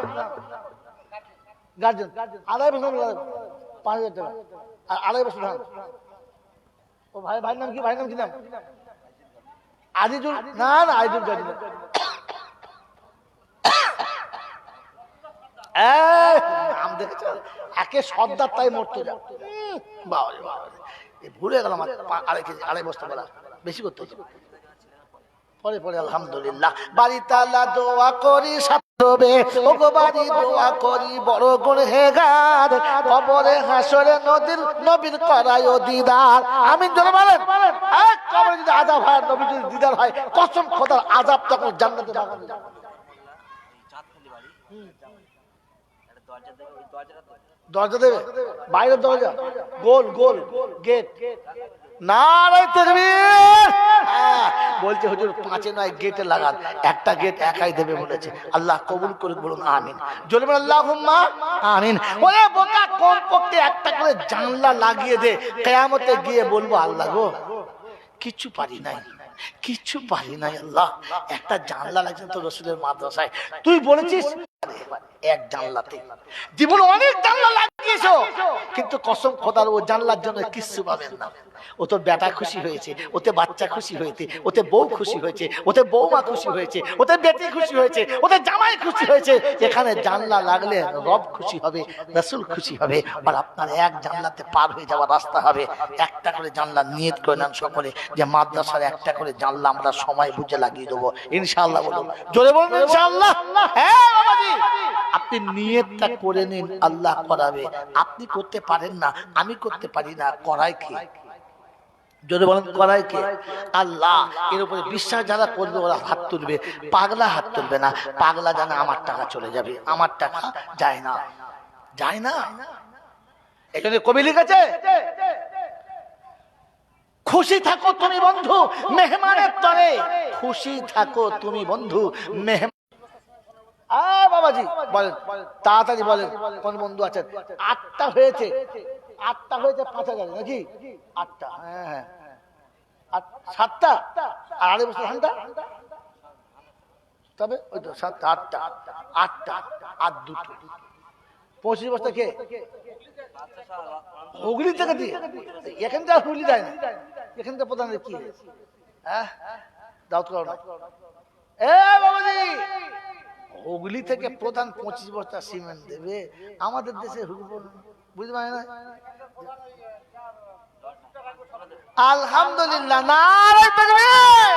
গার্জেন, 2.5 বছর 5,000 টাকা, আর 2.5 বছর দাম। ও ভাইয়ের নাম কি? ভাইয়ের নাম কি? নাম আজিজুল? না না, আজিজুল গাজী না। নাম দেখেছো, একে সর্দার তাই মরতে যা। ভুলে গেলাম, 2.5 বস্তা বলা বেশি করতে হতো। পরে আলহামদুলিল্লাহ। বাড়ি তালা দোয়া করি সাতবে, ওগো বাড়ি দোয়া করি বড় গুনহেগার, কবরে হাসরে নবীর করায় দিদার। আমিন জোরে বলেন। কবরে যদি আযাব হয়, নবী যদি দিদার হয়, কসম খোদার আযাব তখন জান্নাতে লাগানো যাবে। দরজা দেবে, বাইরের দরজা, গোল গেট। নারায়ে তাকবীর। বলছে হুজুর 5 নয়, গেটে লাগান। একটা গেট একাই দেবে বলেছে। আল্লাহ কবুল করে বলুন আমিন। জোরে বলেন আল্লাহুম্মা আমিন। ওরে বোকা, কমপক্ষে একটা করে জানলা লাগিয়ে দে, কিয়ামতে গিয়ে বলবো আল্লাহ গো কিছু পারি নাই আল্লাহ, একটা জানলা লাগছে তো রাসূলের মাদ্রাসায়, তুই বলেছিস 1 জানলাতে। জীবনে অনেক জানলা লাগছে, লাগিয়েছো, কিন্তু কসম খোদার ও জানলার জন্য কিচ্ছু পাবেন না। ও তো বেটা খুশি হয়েছে, ওতে বাচ্চা খুশি হয়েছে, ওতে বউ খুশি হয়েছে, ওতে বৌমা খুশি হয়েছে, ওতে বেটি খুশি হয়েছে, ওতে জামাই খুশি হয়েছে। এখানে জানলা লাগলে রব খুশি হবে, রাসূল খুশি হবে, আর আপনার এক জানলাতে পার হয়ে যাওয়ার রাস্তা হবে। একটা করে জানলা নিয়ত করে নেন সকলে, যে মাদ্রাসার একটা করে জানলা আমরা সময় বুঝে লাগিয়ে দেবো ইনশাআল্লাহ। বলুন জোরে বলুন ইনশাআল্লাহ। হ্যাঁ বাবাজি, আপনি নিয়তটা করে নিন, আল্লাহ করাবে। আপনি করতে পারেন না, আমি করতে পারি না, করায় কি? যদি বলেন করায় কে? আল্লাহ। এর উপরে বিশ্বাস যারা করবে ওরা হাত তুলবে, পাগলা হাত তুলবে না। পাগলা জানে আমার টাকা চলে যাবে, আমার টাকা যায় না, যায় না। এই জন্য কবি লিখেছে, খুশি থাকো তুমি বন্ধু মেহমানের তরে, খুশি থাকো তুমি বন্ধু মেহমান। বাবাজি বলেন, তাড়াতাড়ি বলেন কোন বন্ধু আছেন? 8টা হয়েছে, 8টা হয়েছে 5000 নাকি? 8টা, হ্যাঁ হ্যাঁ, 7টা আর 2.5 বছর ঘন্টা, তবে ওই তো 7টা 8টা 8টা আর 2টো 25 বছর কে হুগলি থেকে দিয়ে, এখানকার হুগলি যায় না, এখানকার প্রধানের কি হ্যাঁ দাউদ করো না। বাবাজি, হুগলি থেকে প্রধান 25 বস্তা সিমেন্ট দেবে, আমাদের দেশে বুঝতে পারে না। আলহামদুলিল্লাহ, নারে তাকবীর।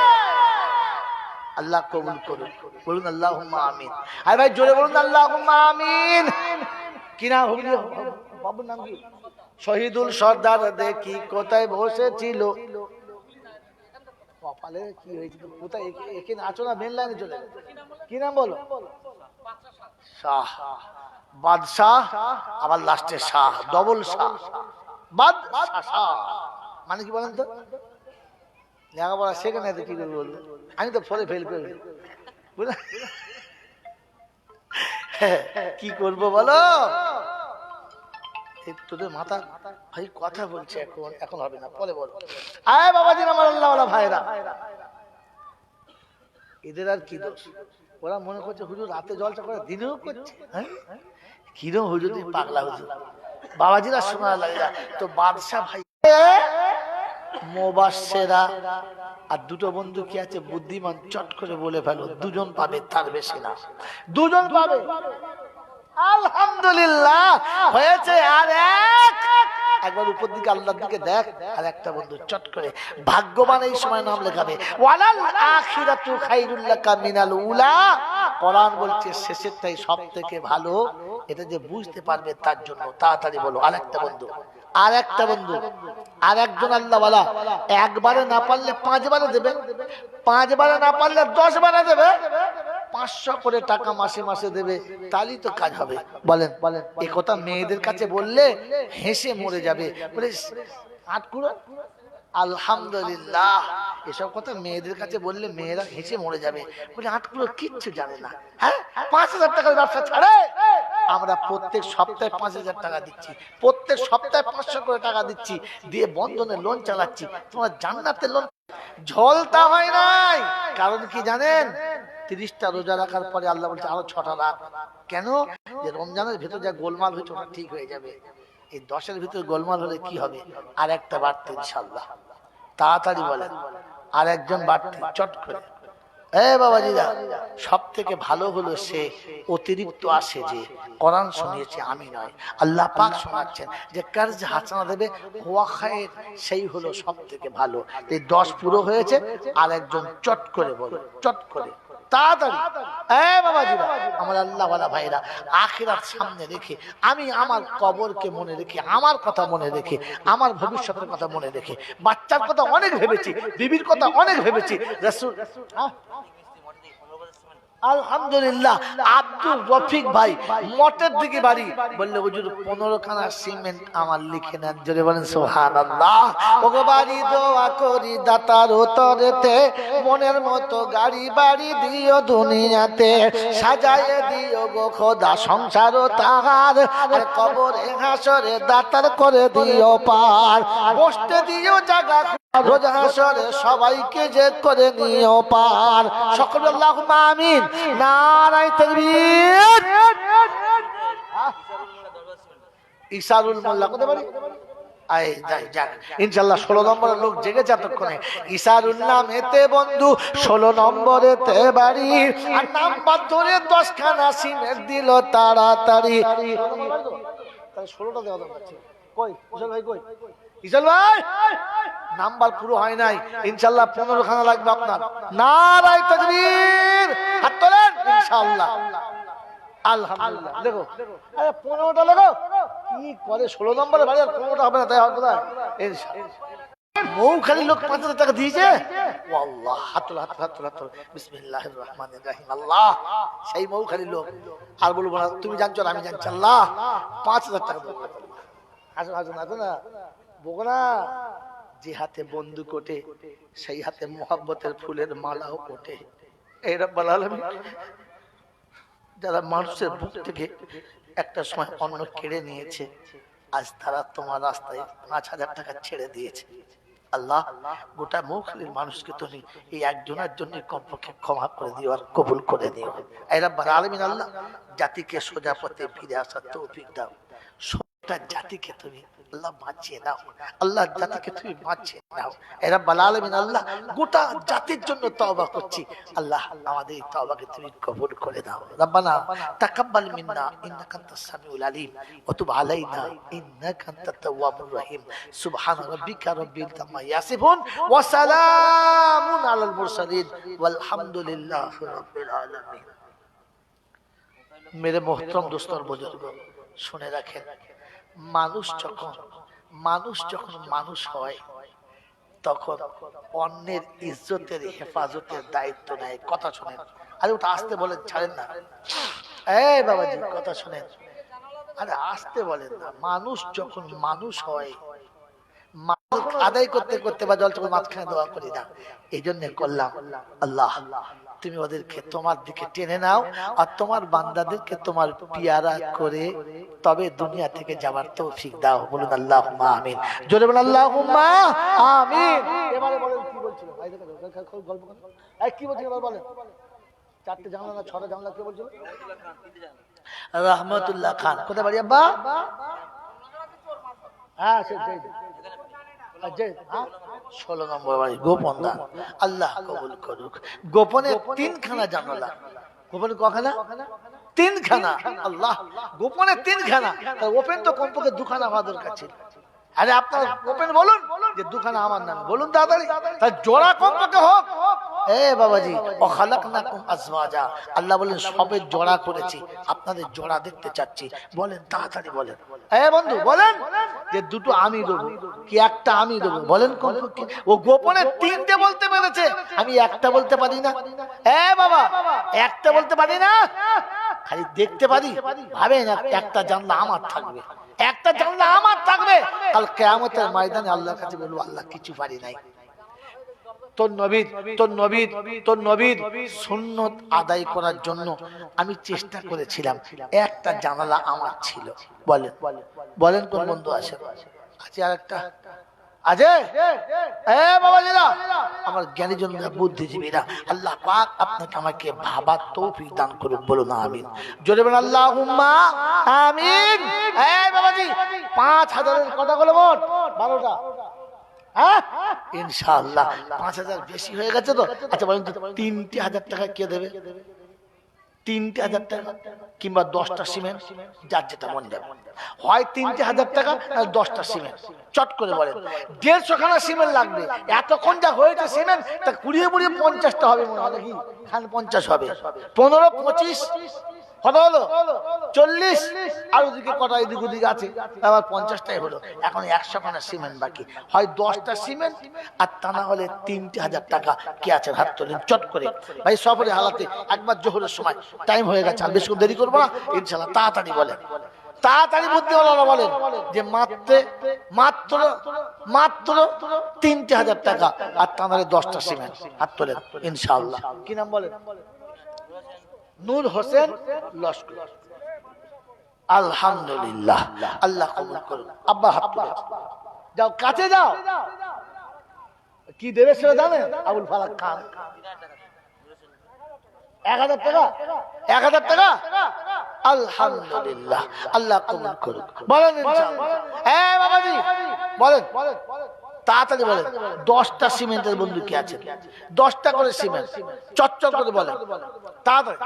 আল্লাহ কবুল করুন, বলুন আল্লাহুম্মা আমিন। আরে ভাই জোরে বলুন আল্লাহুম্মা আমিন। কি নাম হুগলি বাবুর নাম কি? শহীদুল সর্দার দেখি কোথায় বসেছিল, কপালে কি হয়েছিল, কোথায় এখানে আছো না, মেন লাইনে চলে, কি নাম বলো? শাহ, বাদশাহ, আবার লাস্টে শাহ, ডবল শাহ, বাদশাহ মানে কি বলেন তো? লেখাপড়া শেখে না তো কি করে বলবো, আমি তো ফলে ফেল করি, কি করবো বলো? তোদের মাথা ভাই কথা বলছে, এখন এখন হবে না, পরে বলো। আয় বাবাজি আমার আল্লাহওয়ালা ভাইরা, এদের আর কি দোষ? ওরা মনে করছে হুজুর রাতে জলসা করে দিনেও করছে, হ্যাঁ কিরম হুজুর পাগলা হুজুর। বাবাজিরা শোনা লাগে তো, বাদশাহ ভাই মুবাশশিরা আর 2টো বন্ধু কি আছে বুদ্ধিমান, চট করে বলে ফেলো, 2জন পাবে, তার বেশি না, 2জন পাবে। আলহামদুলিল্লাহ হয়েছে। আর একবার উপর দিকে আল্লাহর দিকে দেখ, আর একটা বন্ধু চট করে ভাগ্যবান এই সময় নাম লেখাবে, ওয়ালাল আখিরাতু খায়রুল লাকা মিনাল উলা। কোরআন বলছে শেষেরটাই সবথেকে ভালো, এটা যে বুঝতে পারবে তার জন্য। তাড়াতাড়ি বলো আরেকটা বন্ধু, আর একটা বন্ধু, আর একজন আল্লাহওয়ালা, একবারে না পারলে 5 বারে দেবে, 5 বারে না পারলে 10 বারে দেবে, 500 করে টাকা মাসে মাসে দেবে, তাহলেই তো কাজ হবে। বলেন বলেন, এই কথা মেয়েদের কাছে বললে হেসে মরে যাবে, বলে আটকুড়ো। আলহামদুলিল্লাহ, এসব কথা মেয়েদের কাছে বললে মেয়েরা হেসে মরে যাবে, বলে আটকুড়ো কিচ্ছু জানে না। হ্যাঁ 5000 টাকার ব্যবসা ছাড়ে, আমরা প্রত্যেক সপ্তাহে 5000 টাকা দিচ্ছি, প্রত্যেক সপ্তাহে 500 করে টাকা দিচ্ছি, দিয়ে বন্ধনের লোন চালাচ্ছি। তোমার জান্নাতের লোন ঝলতা হয় নাই, কারণ কি জানেন? 30টা রোজা রাখার পরে আল্লাহ বলছে আরো 6টা রাখ। কেন? যে রমজানের ভেতর যা গোলমাল হয়েছে ওটা ঠিক হয়ে যাবে। এই 10-এর ভিতরে গোলমাল হলে কি হবে? আর একটা বাড়তে ইনশাআল্লাহ। তাড়াতাড়ি বলেন, আর একজন বাড়তে চট করে। বাবাজিরা, সব থেকে ভালো হলো সে অতিরিক্ত আসে যে কোরআন শুনিয়েছে, আমি নয়, আল্লাহ পাক শোনাচ্ছেন যে কার্জ হাসানা দেবে, হুয়া খায়ের, সেই হলো সব থেকে ভালো। এই 10 পুরো হয়েছে, আর একজন চট করে বলো, চট করে তাড়াতাড়ি। বাবাজিরা আমার আল্লাহওয়ালা ভাইরা, আখিরাত সামনে রেখে, আমি আমার কবরকে মনে রেখে, আমার কথা মনে রেখে, আমার ভবিষ্যতের কথা মনে রেখে, বাচ্চার কথা অনেক ভেবেছি, বিবির কথা অনেক ভেবেছি। রাসূল আলহামদুলিল্লাহ, আব্দুল রফিক ভাই মঠের দিকে বাড়ি, বললে হুজুর 15 খানা সিমেন্ট আমার লিখে নেন। জোরে বলেন সুবহানাল্লাহ। ওগো বাড়ি দোয়া করি দাতার উতরেতে, মনের মতো গাড়ি বাড়ি দিও দুনিয়াতে, সাজায়ে দিও গো খোদা সংসার তাহার, আর কবরে হাসরে দাতার করে দিও পার, বসতে দিও জায়গা রোজ হাসরে সবাইকে যে করে নিও পার। সকলে আল্লাহুম্মা আমিন, নারায়ে তাকবীর। ইসারুল মোল্লা কোথায় বাড়ি? ইনশাল্লাহ 16 নম্বরের লোক জেগেছে এতক্ষণে। ইসারুল নামেতে বন্ধু 16 নম্বরেতে বাড়ি, আর নাম্বার ধরে 10 খানা সিমের দিল তাড়াতাড়ি। 16টা দেওয়া দরকার ছিল। কই ইসাল ভাই, কই ইসাল ভাই? নাম্বার পুরো হয় নাই, ইনশাল্লাহ 15 খানা লাগবে আপনার। নারায়ে তাকবীর, হাত তোলেন ইনশাল্লাহ। আলহামদুলিল্লাহ। দেখো 15টা লাগো কি করে, 16 নম্বরে বাড়ি, আর 15টা হবে না, তাই হবে কোথায়? মৌখালি লোক 5,000 টাকা দিয়েছে। আল্লাহ, হাত তোলা, হাত তোলা, হাত তোলা। বিসমিল্লাহির রহমানির রহিম। আল্লাহ, সেই মৌখালি লোক। আর বলবো না, তুমি জানছো আমি জানছি। আল্লাহ 5,000 টাকা দেবো। হাসো হাসো না, না বগনা। যে হাতে বন্দুক ওঠে সেই হাতে মোহাব্বতের ফুলের মালাও ওঠে। এই রব্বুল আলামিন যারা মানুষের বুক থেকে একটা সময় অন্ন কেড়ে নিয়েছে, আজ তারা তোমার রাস্তায় 5,000 টাকা ছেড়ে দিয়েছে। আল্লাহ, গোটা মৌখালীর মানুষকে তুমি এই একজনের জন্য কমপক্ষে ক্ষমা করে দিও আর কবুল করে দিও। এই রব্বুল আলামিন আল্লাহ জাতিকে সোজা পথে ফিরে আসার তৌফিক দাও। সবটা জাতিকে তুমি আল্লাহ বাঁচিয়ে দাও। আল্লাহ জাতিকে তুমি বাঁচিয়ে দাও। এই রব্বুল আলামিন আল্লাহ গোটা জাতির জন্য তওবা করছি। আল্লাহ আমাদের এই তওবাকে তুমি কবুল করে দাও। রব্বানা তাকাব্বাল মিন্না ইন্নাকা আনতাস সামিউল আলিম ওয়া তুব আলাইনা ইন্নাকা আনতাত তাওয়াবুর রহিম। সুবহানা রাব্বিকা রাব্বিল ইজ্জাতি ইয়াসিফুন ওয়া সালামুন আলাল মুরসালিন ওয়ালহামদুলিল্লাহি রাব্বিল আলামিন। মেরে মোহতরম দোস্তর বুজুর্গ, শুনে রাখেন, মানুষ যখন মানুষ হয় তখন অন্যের ইজ্জতের হেফাজতের দায়িত্ব নেয়। কথা শুনেন। আরে ওটা আসতে বলেন, ছাড়েন না। এই বাবাজি কথা শুনেন, আরে আসতে বলেন না। মানুষ যখন মানুষ হয়, মানুষ আদায় করতে করতে বা জল চোখের মাঝখানে দোয়া করি না, এই জন্য করলাম। আল্লাহ তুমি ওদেরকে তোমার দিকে টেনে নাও, আর তোমার বান্দাদেরকে তোমার পিয়ারা করে তবে দুনিয়া থেকে যাবার তৌফিক দাও। বলুন আল্লাহুম্মা আমিন। জোরে বলুন আল্লাহুম্মা আমিন। এবারে বলেন কি বলছিল ভাই? দেখো গল্প করেন। এই কি বলছিল এবার বলেন। 4টে জানলা না 6টা জানলা কে বলছিল? রহমতুল্লাহ খান। কোথায় বাড়ি আব্বা? হ্যাঁ সেই 16 নম্বর বাড়ি, গোপন দান। আল্লাহ কবুল করুক। গোপনে 3খানা জানালা। গোপনে কখানা? 3খানা। আল্লাহ, গোপনে 3খানা। ওপেন তো কমপক্ষে 2খানা হওয়া দরকার ছিল। আরে আপনার ওপেন বলুন যে 2খানা আমার নামে বলুন তাড়াতাড়ি, তার জোড়া কমপক্ষে হোক। এ বাবাজি, ও খালাকনাকুম আজওয়াজা, আল্লাহ বলেন সবের জোড়া করেছি, আপনাদের জোড়া দেখতে চাচ্ছি। বলেন তাড়াতাড়ি বলেন। এ বন্ধু বলেন যে 2টো আমি দেবো কি 1টা আমি দেবো? বলেন কমপক্ষে। ও গোপনে 3টে বলতে পেরেছে, আমি 1টা বলতে পারি না। এ বাবা 1টা বলতে পারি না, খালি দেখতে পারি। ভাবেন একটা জানলা আমার থাকবে, একটা জানলা আমার থাকবে। কাল কিয়ামতের ময়দানে আল্লাহর কাছে বলবো, আল্লাহ কিছু পারি নাই। তোর নবীর সুন্নত আদায় করার জন্য আমি চেষ্টা করেছিলাম, একটা জানালা আমার ছিল। বলেন বলেন কোন বন্ধু আছে? আছে আরেকটা? আছে? এ বাবাজিরা, আমার জ্ঞানীজনরা, বুদ্ধিজীবীরা, আল্লাহ পাক আপনাকে আমাকে ভাবার তৌফিক দান করুন। বলুন আমিন। জোরে বলেন আল্লাহুম্মা আমিন। এ বাবাজি 5,000-এর কথা বলে মোট 12টা। হ্যাঁ ইনশাআল্লাহ 5,000 বেশি হয়ে গেছে তো। আচ্ছা বলেন তো 3,000 টাকা কে দেবে? 3,000 টাকা কিংবা 10টা সিমেন্ট, যার যেটা মন যাবে। হয় 3,000 টাকা আর 10টা সিমেন্ট। চট করে বলেন 150 খানা সিমেন্ট লাগবে। এতক্ষণ যা হয়েছে সিমেন্ট, তা কুড়িয়ে 50টা হবে মনে হয় নাকি? খান 50 হবে, 15, 25 কত হলো? 40। আর ওদিকে কটা এদিক ওদিকে আছে, আবার 50টাই হলো। এখন 100 খানা সিমেন্ট বাকি। হয় 10টা সিমেন্ট, আর তা না হলে 3,000 টাকা। কে আছে হাত তোলেন চট করে। ভাই সফরে হালাতে একবার জোহরের সময় টাইম হয়ে গেছে, আর বেশি দেরি করবো না ইনশাআল্লাহ। তাড়াতাড়ি বলেন, তাড়াতাড়ি বুদ্ধিওয়ালারা বলেন যে মাত্র 3,000 টাকা, আর তা না হলে 10টা সিমেন্ট। হাত তোলেন ইনশাআল্লাহ। কি নাম বলেন? নূর হোসেন লস্কর। আলহামদুলিল্লাহ, আল্লাহ কবুল করুন। আব্বা হাত তুলে যাও, কাছে যাও। কি দেবে সেটা জানেন? আবুল ফালাক খান। 1000 টাকা 1000 টাকা আলহামদুলিল্লাহ আল্লাহ কবুল করুক বলেন ইনশাআল্লাহ হ্যাঁ বাবাজি বলেন তাড়াতাড়ি বলেন 10টা সিমেন্টের বন্ধু কি আছে 10টা করে সিমেন্ট চটচট করে বলেন তাড়াতাড়ি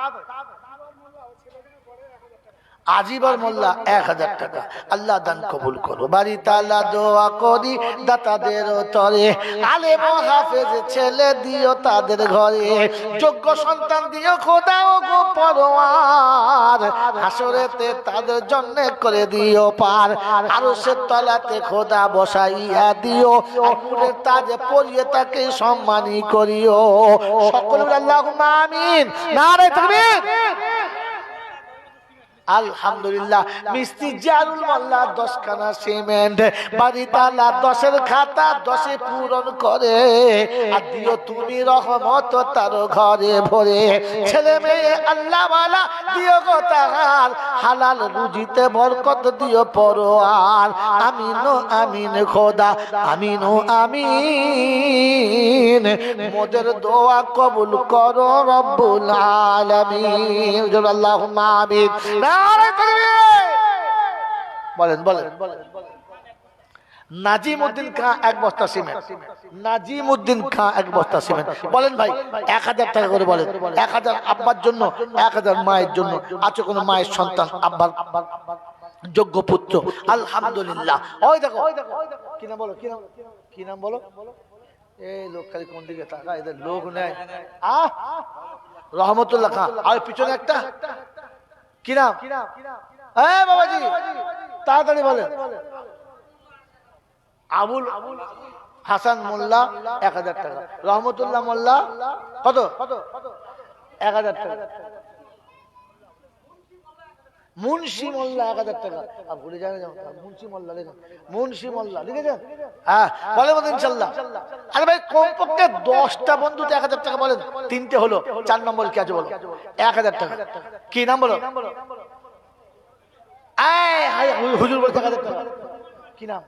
আজিবার মোল্লা 1000 টাকা আল্লাহ দান কবুল করো বাড়ি তালা দোয়া করি দাতাদের তরে আলেম ও হাফেজ ছেলে দিও তাদের ঘরে যোগ্য সন্তান দিও খোদা ও গো পরওয়ার হাসরেতে তাদের জন্য করে দিও পার আরশের তলাতে খোদা বসাইয়া দিও নূরের তাজে পরিয়ে তাকে সম্মানী করিও সকলে আল্লাহুম্মা আমিন নারে তাকবীর আলহামদুলিল্লাহ মিস্ত্রি জারুল মোল্লা 10 খানা সিমেন্ট বাড়ি তালা 10-এর খাতা 10-এ পূরণ করে আর দিও তুমি রহমত তার ঘরে ভরে ছেলে মেয়ে আল্লাহ ওয়ালা দিও গো তাহার হালাল রুজিতে বরকত দিও পরওয়ার আমিন ও আমিন খোদা আমিন ও আমিন মোদের দোয়া কবুল করো রব্বুল আলামিন আল্লাহুম্মা আমিন বলেন বলেন নাজিমউদ্দিন খান 1 বস্তা সিমেন্ট নাজিমউদ্দিন খান 1 বস্তা সিমেন্ট বলেন ভাই 1000 টাকা করে বলেন 1000 আব্বার জন্য 1000 মায়ের জন্য আছে কোন মায়ের সন্তান আব্বার যোগ্য পুত্র আলহামদুলিল্লাহ ওই দেখো কি নাম বলো কি নাম বলো এই লোক খালি কোন দিকে তাকায় এদের লোক নেই রহমতুল্লাহ খান আর পিছনে একটা কি নাম হ্যাঁ বাবাজি তাড়াতাড়ি বলেন আবুল হাসান মোল্লা 1000 টাকা রহমতুল্লাহ মোল্লা কত 1000 টাকা মুন্সি মোল্লা 1000 টাকা আর ভুলে যান মুন্সি মোল্লা লিখেন মুন্সি মোল্লা লিখেছেন হ্যাঁ বলে বলেন ইনশাআল্লাহ আরে ভাই কমপক্ষে 10টা বন্ধুতে 1000 টাকা বলেন 3টে হলো 4 নম্বর কি আছে বলো 1000 টাকা কি নাম বলো আয় হায় হুজুর বলে 1000 টাকা কি নাম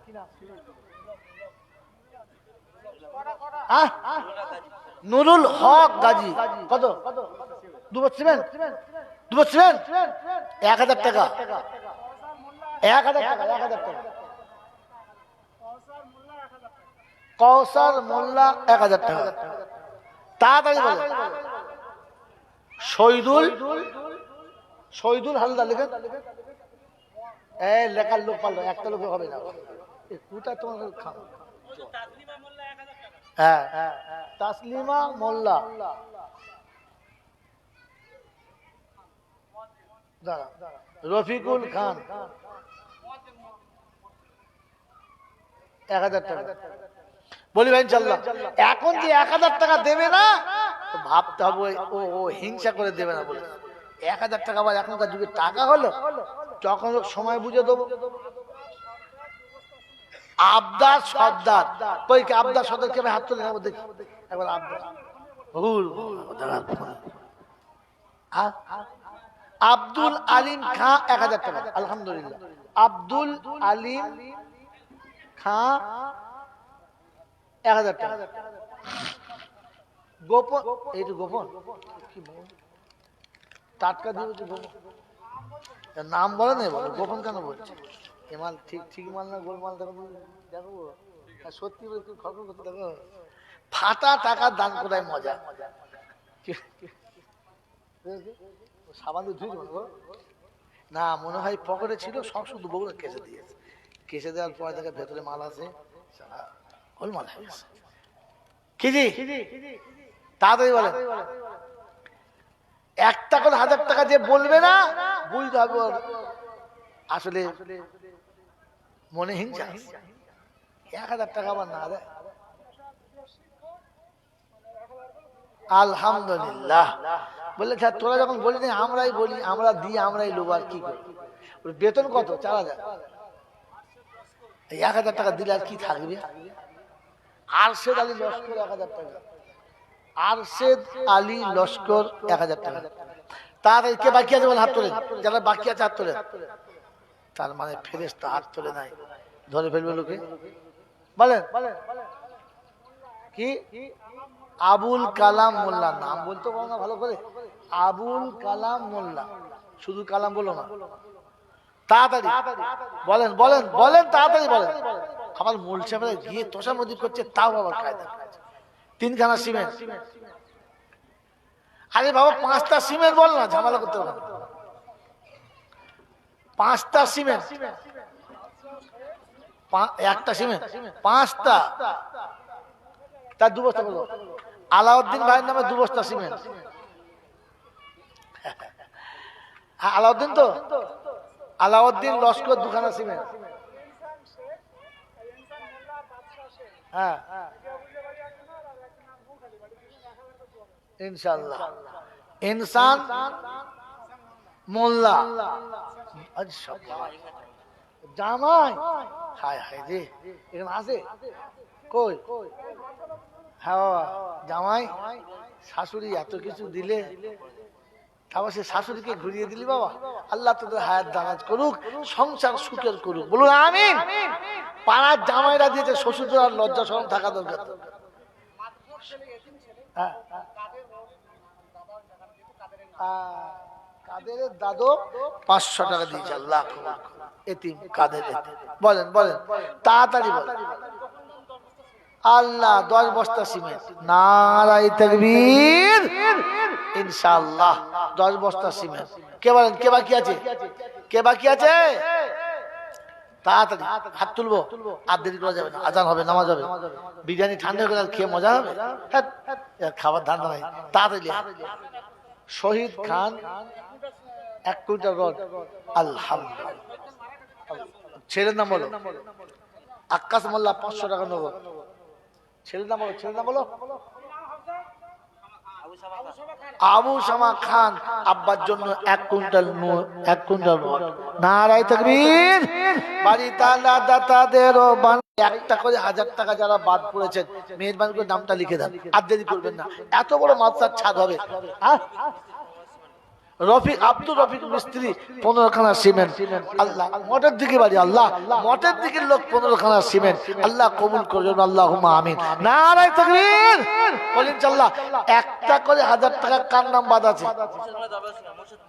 নুরুল হক গাজী কত দুবছর 1000 টাকা 1000 টাকা 1000 টাকা কৌসার মোল্লা 1000 টাকা তাড়াতাড়ি বলে শহীদুল হালদার লিখেন এই লেখার লোক পারলো একটা লোক হবে না কোটা তোমার খাও হ্যাঁ তাসলিমা মোল্লা রফিকুল খান 1000 টাকা বলি ভাই ইনশাআল্লাহ এখন যে 1000 টাকা দেবে না তো ভাবতে হবে ও হিংসা করে দেবে না বলে 1000 টাকা আবার এখনকার যুগে টাকা হলো যখন সময় বুঝে দেবো আবদার সর্দার কই কি আবদার সর্দার কে হাত তুলে নেবো দেখি একবার আবদার আব্দুল আলিম খান 1000 টাকা আলহামদুলিল্লাহ আব্দুল আলিম খান 1000 টাকা গোপন এই তো গোপন কি টাটকা দিও তো গোপন নাম বলে না বলো গোপন কেন বলছে এ মাল ঠিক মাল না গোলমাল দেখো সত্যি বলে খবর করতে দেখো ফাটা টাকা দান করায় মজা সাবান ধুই না মনে হয় পকেটে ছিল সব শুধু বগুড়া কেসে দিয়েছে কেসে দেওয়ার পরে দেখে ভেতরে মাল আছে গোলমাল হয়ে গেছে কি জি তাড়াতাড়ি বলে 1 টাকা 1000 টাকা যে বলবে না বুঝতে হবে আসলে মনে হিংসা 1000 টাকা আবার না দেয় আলহামদুলিল্লাহ বললে তোরা যখন বলি না আমরাই বলি আমরা দিই আমরাই লোক আর কি করি বেতন কত 4000 1000 টাকা দিলে আর কি থাকবে আরশেদ আলী লস্কর 1000 টাকা আরশেদ আলী লস্কর 1000 টাকা তার কে বাকি আছে বলে হাত তোলে যারা বাকি আছে হাত তোলে তার মানে ফেরেশতা হাত তোলে নাই ধরে ফেলবে লোকে বলেন কি আবুল কালাম মোল্লা, নাম বলতে পারো না ভালো করে, আবুল কালাম মোল্লা, শুধু কালাম বলো না, তাড়াতাড়ি বলেন বলেন বলেন, তাড়াতাড়ি বলেন। আমার মূল সাহেবরা গিয়ে তোষামদি করছে, তাও আবার কায়দা। 3খানা সিমেন্ট। আরে বাবা 5টা সিমেন্ট বল না, ঝামেলা করতে হবে। 5টা সিমেন্ট, একটা সিমেন্ট 5টা, তার 2 বস্তা বলো। আলাউদ্দিন ভাইয়ের নামে 2 বস্তা সিমেন্ট। আলাউদ্দিন তো, আলাউদ্দিন লস্কর 2খানা সিমেন্ট। হ্যাঁ ইনশাআল্লাহ। ইনসান মোল্লা, জামাই, হায় হায় রে, এখানে আছে কই? হ্যাঁ বাবা, জামাই শাশুড়ি এত কিছু দিলে, তারপর সে শাশুড়িকে ঘুরিয়ে দিলি বাবা। আল্লাহ তোদের হায়াত দারাজ করুক, সংসার সুখের করুক, বলুন আমিন। পাড়ার জামাইরা দিয়েছে, শ্বশুর আর লজ্জা শরম থাকা দরকার। কাদের দাদু 500 টাকা দিয়েছে, আল্লাহ এতিম কাদের। বলেন বলেন তাড়াতাড়ি বলেন। আল্লাহ 10 বস্তা সিমেন্ট, নারায়ে তাকবীর। ইনশাআল্লাহ 10 বস্তা সিমেন্ট। কে বলেন, কে বাকি আছে? কে বাকি আছে? তাড়াতাড়ি হাত তুলবো, আর দেরি করা যাবে না, আজান হবে, নামাজ হবে। বিরিয়ানি ঠান্ডা করে খেয়ে মজা হবে, খাবার ধান্দা নাই। তাড়াতাড়ি। শহীদ খান 1 কুইন্টাল রড, আলহামদুলিল্লাহ। ছেলের নাম বলো। আক্কাস মোল্লা 500 টাকা নগদ। ছেলের নাম বলো, ছেলের নাম বলো। আবু শামা খান, আব্বার জন্য 1 কুইন্টাল রড। নারায়ে তাকবীর। বাড়ি তালা দাতাদেরও বান, একটা করে 1000 টাকা যারা বাদ পড়েছেন, মেহেরবানি করে নামটা লিখে দেন, আর দেরি করবেন না। এত বড় মাদ্রাসার ছাদ হবে। রফিক, আব্দুর রফিক মিস্ত্রি 15খানা সিমেন্ট। আল্লাহ মঠের দিকে বাড়ি, আল্লাহ মঠের দিকে লোক 15খানা সিমেন্ট, আল্লাহ কবুল করবেন, আল্লাহুম্মা আমিন। নারায়ে তাকবীর। বলেন আল্লাহ। একটা করে 1000 টাকা কার নাম বাদ আছে?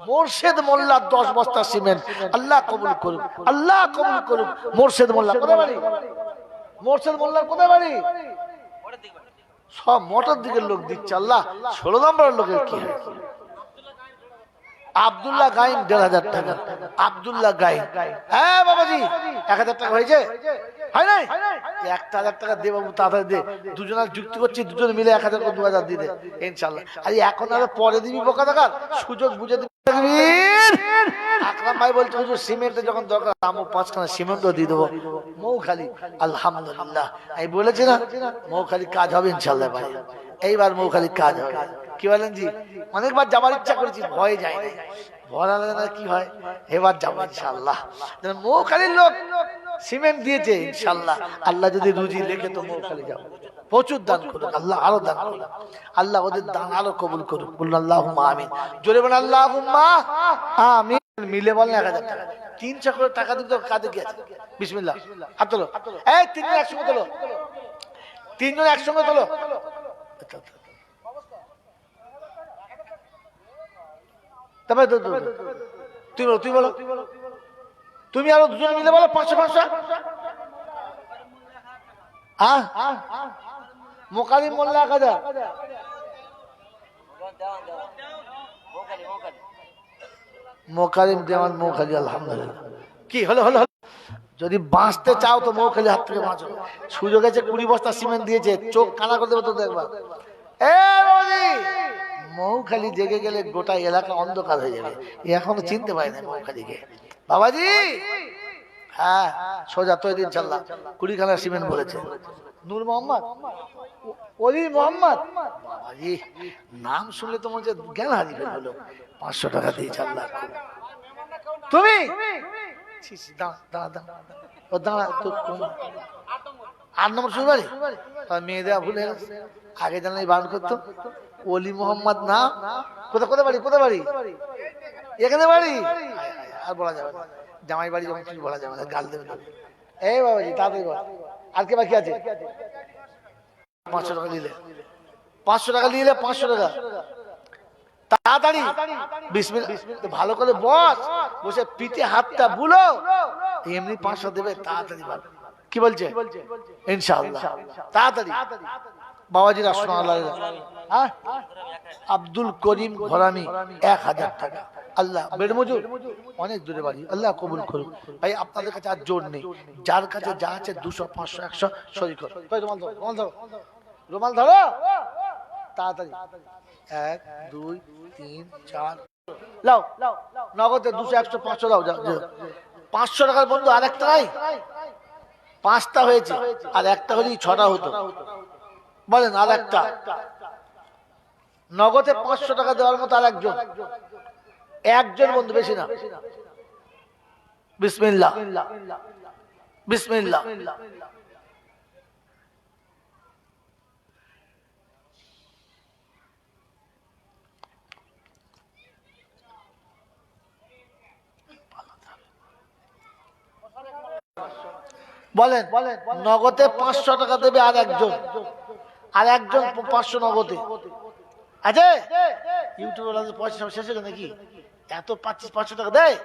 মোর্শেদ মোল্লা 10 বস্তা সিমেন্ট, আল্লাহ কবুল করুন, আল্লাহ কবুল করুন। মোর্শেদ মোল্লা কোথায় বাড়ি? মোর্শেদ মোল্লার কোথায় বাড়ি? সব মঠের দিকের লোক দিচ্ছে, আল্লাহ 16 নম্বরের লোকের কি হয়? আব্দুল্লাহ গাইন 1500 টাকা। আব্দুল্লাহ গাইন, হ্যাঁ বাবাজি 1000 টাকা হয়েছে? হয় নাই? 1000 টাকা দে বাবু, তাড়াতাড়ি দে। দুজনের যুক্তি করছি, দুজন মিলে 1000 করে 2000 দিয়ে দে ইনশাআল্লাহ। আরে এখন আরো পরে দিবি বোকা টাকার, সুযোগ বুঝে দিবি। আকরাম ভাই বলছে হুজুর সিমেন্টের যখন দরকার, আমও 5খানা সিমেন্টও দিয়ে দেবো। মৌখালি, আলহামদুলিল্লাহ। আমি বলেছি না মৌখালি কাজ হবে ইনশাআল্লাহ ভাই, এইবার মৌখালি কাজ হবে। কি বলেন জি? অনেকবার যাবার ইচ্ছা করেছি, ভয়ে যাই না, ভয় লাগে না। কি হয়, এবার যাবো ইনশাআল্লাহ। মৌখালির লোক সিমেন্ট দিয়েছে ইনশাআল্লাহ, আল্লাহ যদি রুজি লেখে তো মৌখালি যাবো। প্রচুর দান করুক আল্লাহ, আরো দান করুক আল্লাহ, ওদের দান আরো কবুল করুক। বলুন আল্লাহুম্মা আমিন। জোরে বলেন আল্লাহুম্মা আমিন। মিলে বলেন 1000 টাকা। 300 করে টাকা দিতে কাজে কি আছে? বিসমিল্লাহ, হাত তোলো। এই 3 জন একসঙ্গে তোলো, 3 জন একসঙ্গে তোলো। তবে তুই বলো, তুমি আরো 2 জন মিলে বলো 500। মোকারিম মোল্লা 1000। মোকারিম দেওয়ান মৌখালি, আলহামদুলিল্লাহ। কি হলো? যদি বাঁচতে চাও তো মৌখালি হাত থেকে বাঁচো। সুযোগ আছে, 20 বস্তা সিমেন্ট দিয়েছে, চোখ কানা করে দেবো তো দেখবা। মৌখালি জেগে গেলে গোটা এলাকা অন্ধকার হয়ে যাবে। এখনো চিনতে পারি না মৌখালিকে বাবাজি। হ্যাঁ সোজা তৈরি ইনশাআল্লাহ। 20খানা সিমেন্ট বলেছে। নূর মোহাম্মদ, অলি মোহাম্মদ, বাবাজি নাম শুনলে তোমার যে জ্ঞান হারিয়ে ফেললো। 500 টাকা দিয়েছে আল্লাহ। তুমি দাঁড়া, 8 নম্বর শুরু বাড়ি। মেয়ে দেওয়া ভুলে গেছে, আগে জানলে বারণ করতো। অলি মোহাম্মদ না, কোথায় বাড়ি? এখানে বাড়ি। আর বলা যাবে না, জামাই বাড়ি যখন কিছু বলা যাবে না, গাল দেবে। এই বাবাজি তাড়াতাড়ি বল, আর কে বাকি আছে? 500 টাকা নিলে 500 টাকা নিলে 500 টাকা তাড়াতাড়ি বিসমিল্লাহ ভালো করে বসে পিঠে হাতটা বুলো এমনি 500 দেবে তাড়াতাড়ি ভালো কি বলছে ইনশাআল্লাহ তাড়াতাড়ি বাবাজি রাসূলুল্লাহ হ্যাঁ আব্দুল করিম ঘরামি 1000 টাকা আল্লাহ বেরমজুর অনেক দূরে বাড়ি আল্লাহ কবুল করুন ভাই আপনাদের কাছে আর জোর নেই যার কাছে যা আছে 200 500 100 সরি কর কই রুমাল ধরো তাড়াতাড়ি 1 2 3 4 লাও নগদে 200 100 500 দাও 500 টাকার বন্ধু আরেকটা নাই 5টা হয়েছে আর একটা হলেই 6টা হতো বলেন আরেকটা নগদে 500 টাকা দেওয়ার মতো একজন বন্ধু বেশি না বিসমিল্লাহ বিসমিল্লাহ বলেন নগদে 500 টাকা দেবে আর একজন 500 নগদে আছে ইউটিউবে পয়সা শেষ হয়ে নাকি এত 500 টাকা দেয়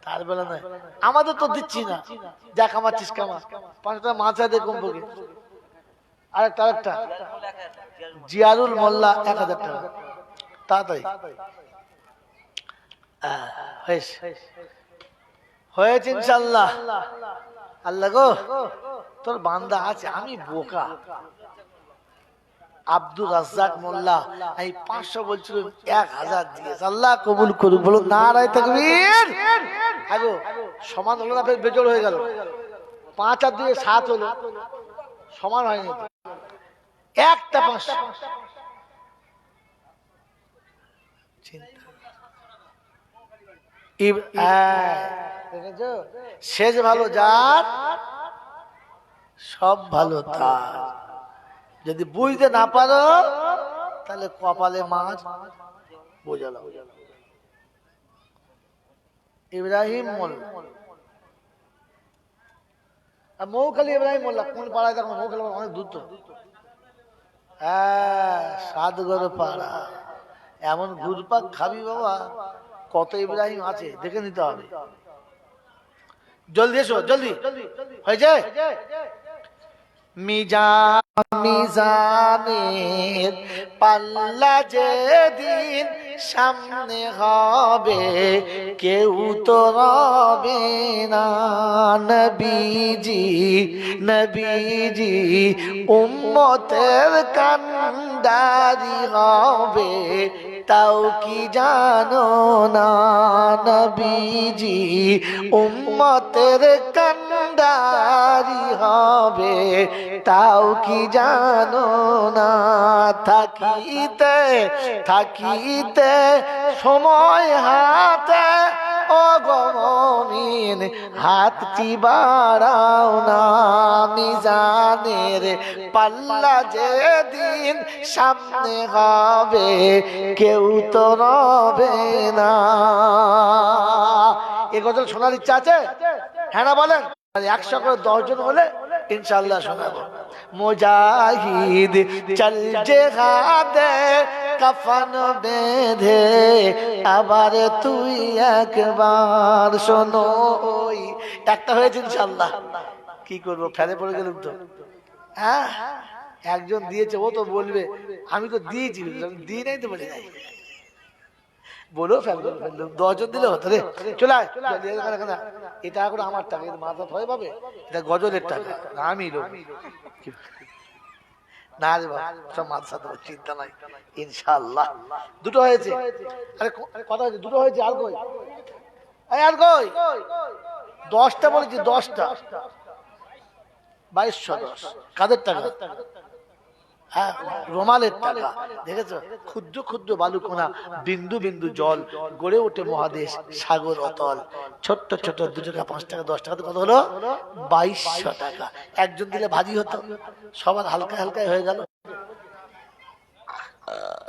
তার বেলা নয় আমাদের তো দিচ্ছি না যা কামাচ্ছিস কামা 500 টাকা মাথা দিয়ে কমপক্ষে আরেকটা জিয়ারুল মোল্লা 1000 টাকা তাড়াতাড়ি হয়েছে ইনশাআল্লাহ আল্লাহ গো তোর বান্দা আছে আমি বোকা আব্দুর রাজ্জাক মোল্লা আমি 500 বলছিল 1000 দিয়েছে আল্লাহ কবুল করুক বলো নারায়ে তাকবীর আগো সমান হলো না ফের বেজোড় হয়ে গেল 5 আর 2 7 হলো সমান হয়নি একটা 500 শেষ ভালো যার সব ভালো তার যদি বুঝতে না পারো তাহলে কপালে মাছ বোঝালো ইব্রাহিম মোল্লা মৌখালি ইব্রাহিম মোল্লা কোন পাড়ায় দেখো মৌখালি অনেক দূর তো হ্যাঁ সাতগড় পাড়া এমন ঘুরপাক খাবি বাবা কত ইব্রাহিম আছে দেখে নিতে হবে জলদি এসো জলদি হয়েছে মিজানের পাল্লা যেদিন সামনে হবে কেউ তো রবে না নবীজি উম্মতের কান্ডারি হবে তাও কি জানো না নবীজি উম্মতের কান্ডারি হবে তাও কি জানো না থাকিতে সময় হাতে ও গো মুমিন হাতটি বাড়াও না মিজানের পাল্লা যেদিন সামনে হবে কেউ তো রবে না এ গজল শোনার ইচ্ছা আছে হ্যাঁ না বলেন 100 করে 10 জন হলে ইনশাআল্লাহ শোনাবো মুজাহিদ চল জিহাদে কাফন বেঁধে আবার তুই একবার শোনো একটা হয়েছে ইনশাআল্লাহ কি করবো ফেলে পড়ে গেলাম তো হ্যাঁ একজন দিয়েছে ও তো বলবে আমি তো দিয়েছি দিই নাই তো বলে নাই বলো ফেলবো 10 জন দিলে হতো রে চলে এটা এখন আমার টাকা মাথা ভয় পাবে এটা গজলের টাকা আমি লোক না রে বাবা সব মাথা তো চিন্তা নাই ইনশাআল্লাহ দুটো হয়েছে আরে কথা হয়েছে দুটো হয়েছে আর কই আর কই 10টা বলেছি 10টা 2210 কাদের টাকা হ্যাঁ রোমালের টাকা দেখেছো ক্ষুদ্র ক্ষুদ্র বালুকণা বিন্দু বিন্দু জল গড়ে ওঠে মহাদেশ সাগর অতল ছোট্ট ছোট 2 টাকা 5 টাকা 10 টাকা কত হলো 2200 টাকা একজন দিলে ভারী হতো সবার হালকা হালকাই হয়ে গেল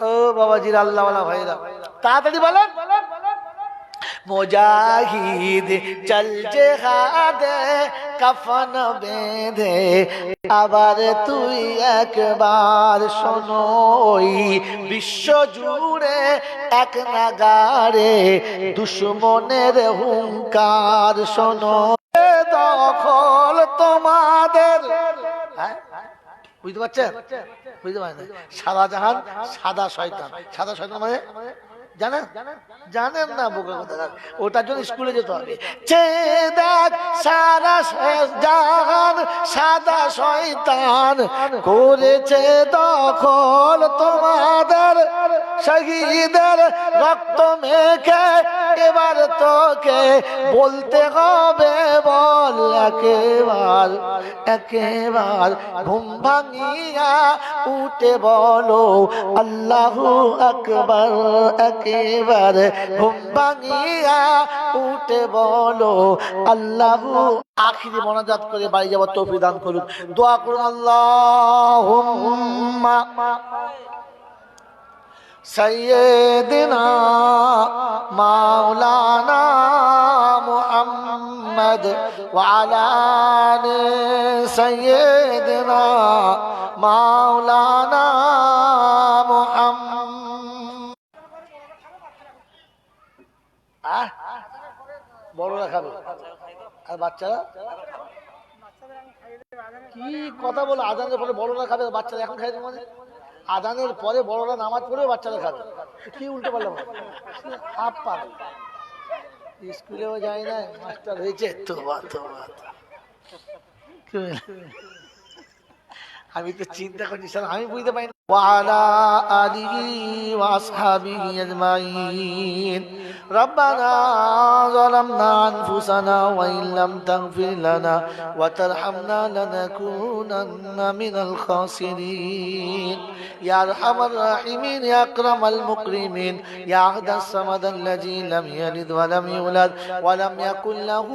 ও বাবাজির আল্লাহওয়ালা ভাইরা তাড়াতাড়ি বলেন মুজাহিদ চল জিহাদে কাফন বেঁধে আবার তুই একবার শোনো ওই বিশ্ব জুড়ে এক নাগারে দুশ্মনের হুঙ্কার শোনো দখল তোমাদের। বুঝতে পারছেন? বুঝতে পারেন? সাদা জাহান সাদা শয়তান। সাদা শয়তান মানে জানেন? জানেন না বোকা কথা। ওটার জন্য স্কুলে যেতে হবে। দেখ সারা জাহান সাদা শয়তান করেছে দখল তোমাদের, শহীদের রক্ত মেখে এবার তোকে বলতে হবে বল একেবার একেবার ঘুম ভাঙিয়া উঠে বলো আল্লাহু আকবার, একেবার ঘুম ভাঙিয়া উঠে বলো আল্লাহু। আখিরি মোনাজাত করে বাড়ি যাওয়ার তৌফিক দান করুন। দোয়া করুন আল্লাহুম্মা সাইয়্যিদিনা মাওলানা মুহাম্মদ ওয়া আলা আলি সাইয়্যিদিনা মাওলানা মুহাম্মদ। বড়রা খাবে আর বাচ্চারা কি কথা বলে? আজানের পরে বড়রা খাবে, বাচ্চারা এখন খাই? মানে আজানের পরে বড়রা নামাজ পড়ে বাচ্চারা খাবে, কি উল্টো পাল্টা? আপা স্কুলেও যায় না, মাস্টার হয়েছে। আমি তো চিন্তা করছি স্যার, আমি বুঝতে পারি না। وعلى آله وأصحابه أجمعين ربنا ظلمنا أنفسنا وإن لم تغفر لنا وترحمنا لنكونن من الخاسرين يا أرحم الراحمين يا أكرم المكرمين يا أحد الصمد الذي لم يلد ولم يولد ولم يكن له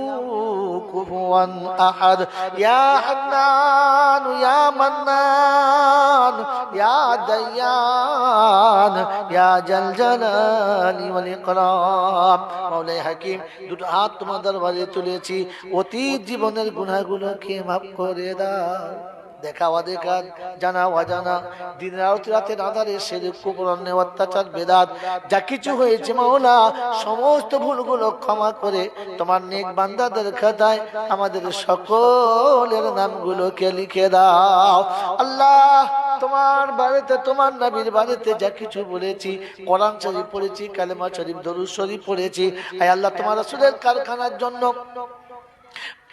كفوا أحد يا حنان يا منان يا ديان يا جل جلال والإكرام مولاي حكيم দুটো হাত তোমার দরবারে তুলেছি, অতীত জীবনের গুনাহগুলোকে মাফ করে দাও। দেখা অদেখা, জানা অজানা, দিনের আলোতে রাতের আধারে শিরক কুফর অন্যায় অত্যাচার বেদাত যা কিছু হয়েছে মাওলা, সমস্ত ভুলগুলো ক্ষমা করে তোমার নেক বান্দাদের খাতায় আমাদের সকলের নামগুলোকে লিখে দাও। আল্লাহ তোমার বাড়িতে, তোমার নবীর বাড়িতে যা কিছু বলেছি, কোরআন শরীফ পড়েছি, কালেমা শরীফ, দরুদ শরীফ পড়েছি, আয় আল্লাহ তোমার রাসূলের কারখানার জন্য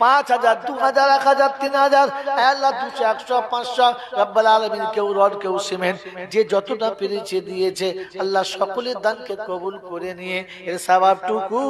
5000, 2000, 1000, 3000, আল্লাহ 200, 100, 500 রব্বুল আলামিন, কেউ রড কেউ সিমেন্ট, যে যতটা পেরেছে দিয়েছে আল্লাহ সকলের দানকে কবুল করে নিয়ে এর সওয়াবটুকু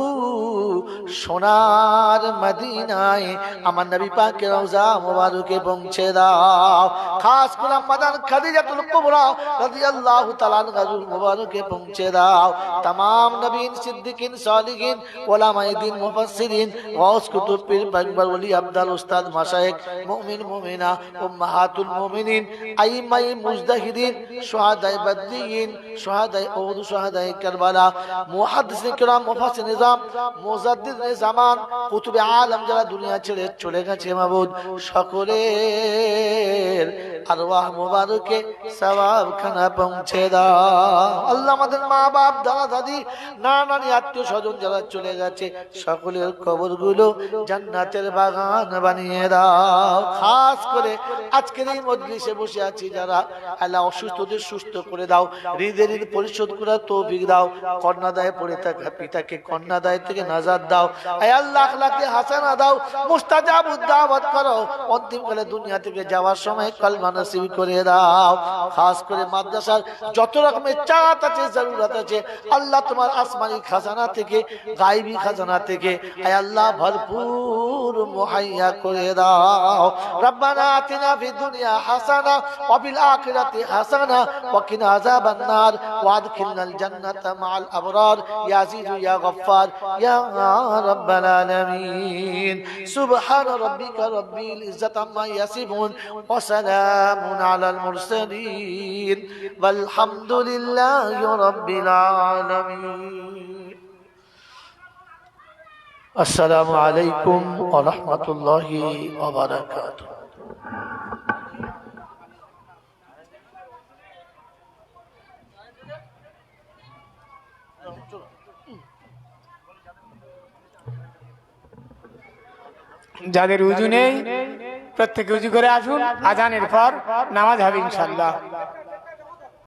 সোনার মদিনায় আমার নবী পাকের রওজা মোবারকে পৌঁছে দাও। খাস করে মাদান খাদিজাতুল কুবরা রাদিয়াল্লাহু তাআলা আনহার মোবারকে পৌঁছে দাও। तमाम নবীন, সিদ্দিকিন, সালিহিন, উলামায়ে দ্বীন, মুফাসসিরিন, গাউস কুতুব, পীর আকবর, ওলি, আব্দাল, উস্তাদ, মাশায়েখ, মুমিন মুমিনা, উম্মাহাতুল মুমিনিন, আইমাই মুজতাহিদিন, শুহাদায়ে বদরিন, শুহাদায়ে উহুদ, শুহাদায়ে কারবালা, মুহাদ্দিসিন কিরাম, মুফাসসির নিজাম, মুজাদ্দিদ জামান, কুতুবে আলম যারা দুনিয়া ছেড়ে চলে গেছে মাবুদ, সকলের আরওয়াহ মুবারকে সওয়াবখানা পৌঁছে দাও। আল্লাহ আমাদের মা বাপ, দাদা দাদি, নানানি, আত্মীয় স্বজন যারা চলে গেছে সকলের কবরগুলো জান্নাতের বাগান বানিয়ে দাও। খাস করে আজকের এই মজলিসে বসে আছি যারা, আল্লাহ অসুস্থদের সুস্থ করে দাও, ঋণের ঋণ পরিশোধ করার তৌফিক দাও, কন্যাদায়ে পড়ে থাকা পিতাকে কন্যাদায় থেকে নাজাত দাও, আয় আল্লাহ আখলাকে হাসানা দাও, মুস্তাজাবুদ দাওয়াত করো, অন্তিমকালে দুনিয়া থেকে যাওয়ার সময় কলমা নসিব করে দাও। খাস করে মাদ্রাসার যত রকমের চাঁত আছে, জরুরত আছে, আল্লাহ তোমার আসমানি খাজানা থেকে, গায়বী খাজানা থেকে আয় আল্লাহ ভরপুর মুহাইয়া করে দাও। রব্বানা আতিনা ফিদ দুনিয়া হাসানা ওয়া ফিল আখিরাতি হাসানা ওয়া কিনা আযাবান নার ওয়া আদখিলনাল জান্নাতা মাআল আবরার ইয়া আজিজু ইয়া গফফার ইয়া রাব্বাল আলামিন। সুবহান রাব্বিকা রাব্বিল ইজ্জাতি আম্মা ইয়াসিফুন ওয়া সালামুন আলাল মুরসালিন ওয়াল হামদুলিল্লাহি রাব্বিল আলামিন। আসসালামু আলাইকুম ওয়া রাহমাতুল্লাহি ওয়া বারাকাতুহু। যাদের উজু নেই প্রত্যেকে উজু করে আসুন, আজানের পর নামাজ হবে ইনশাআল্লাহ।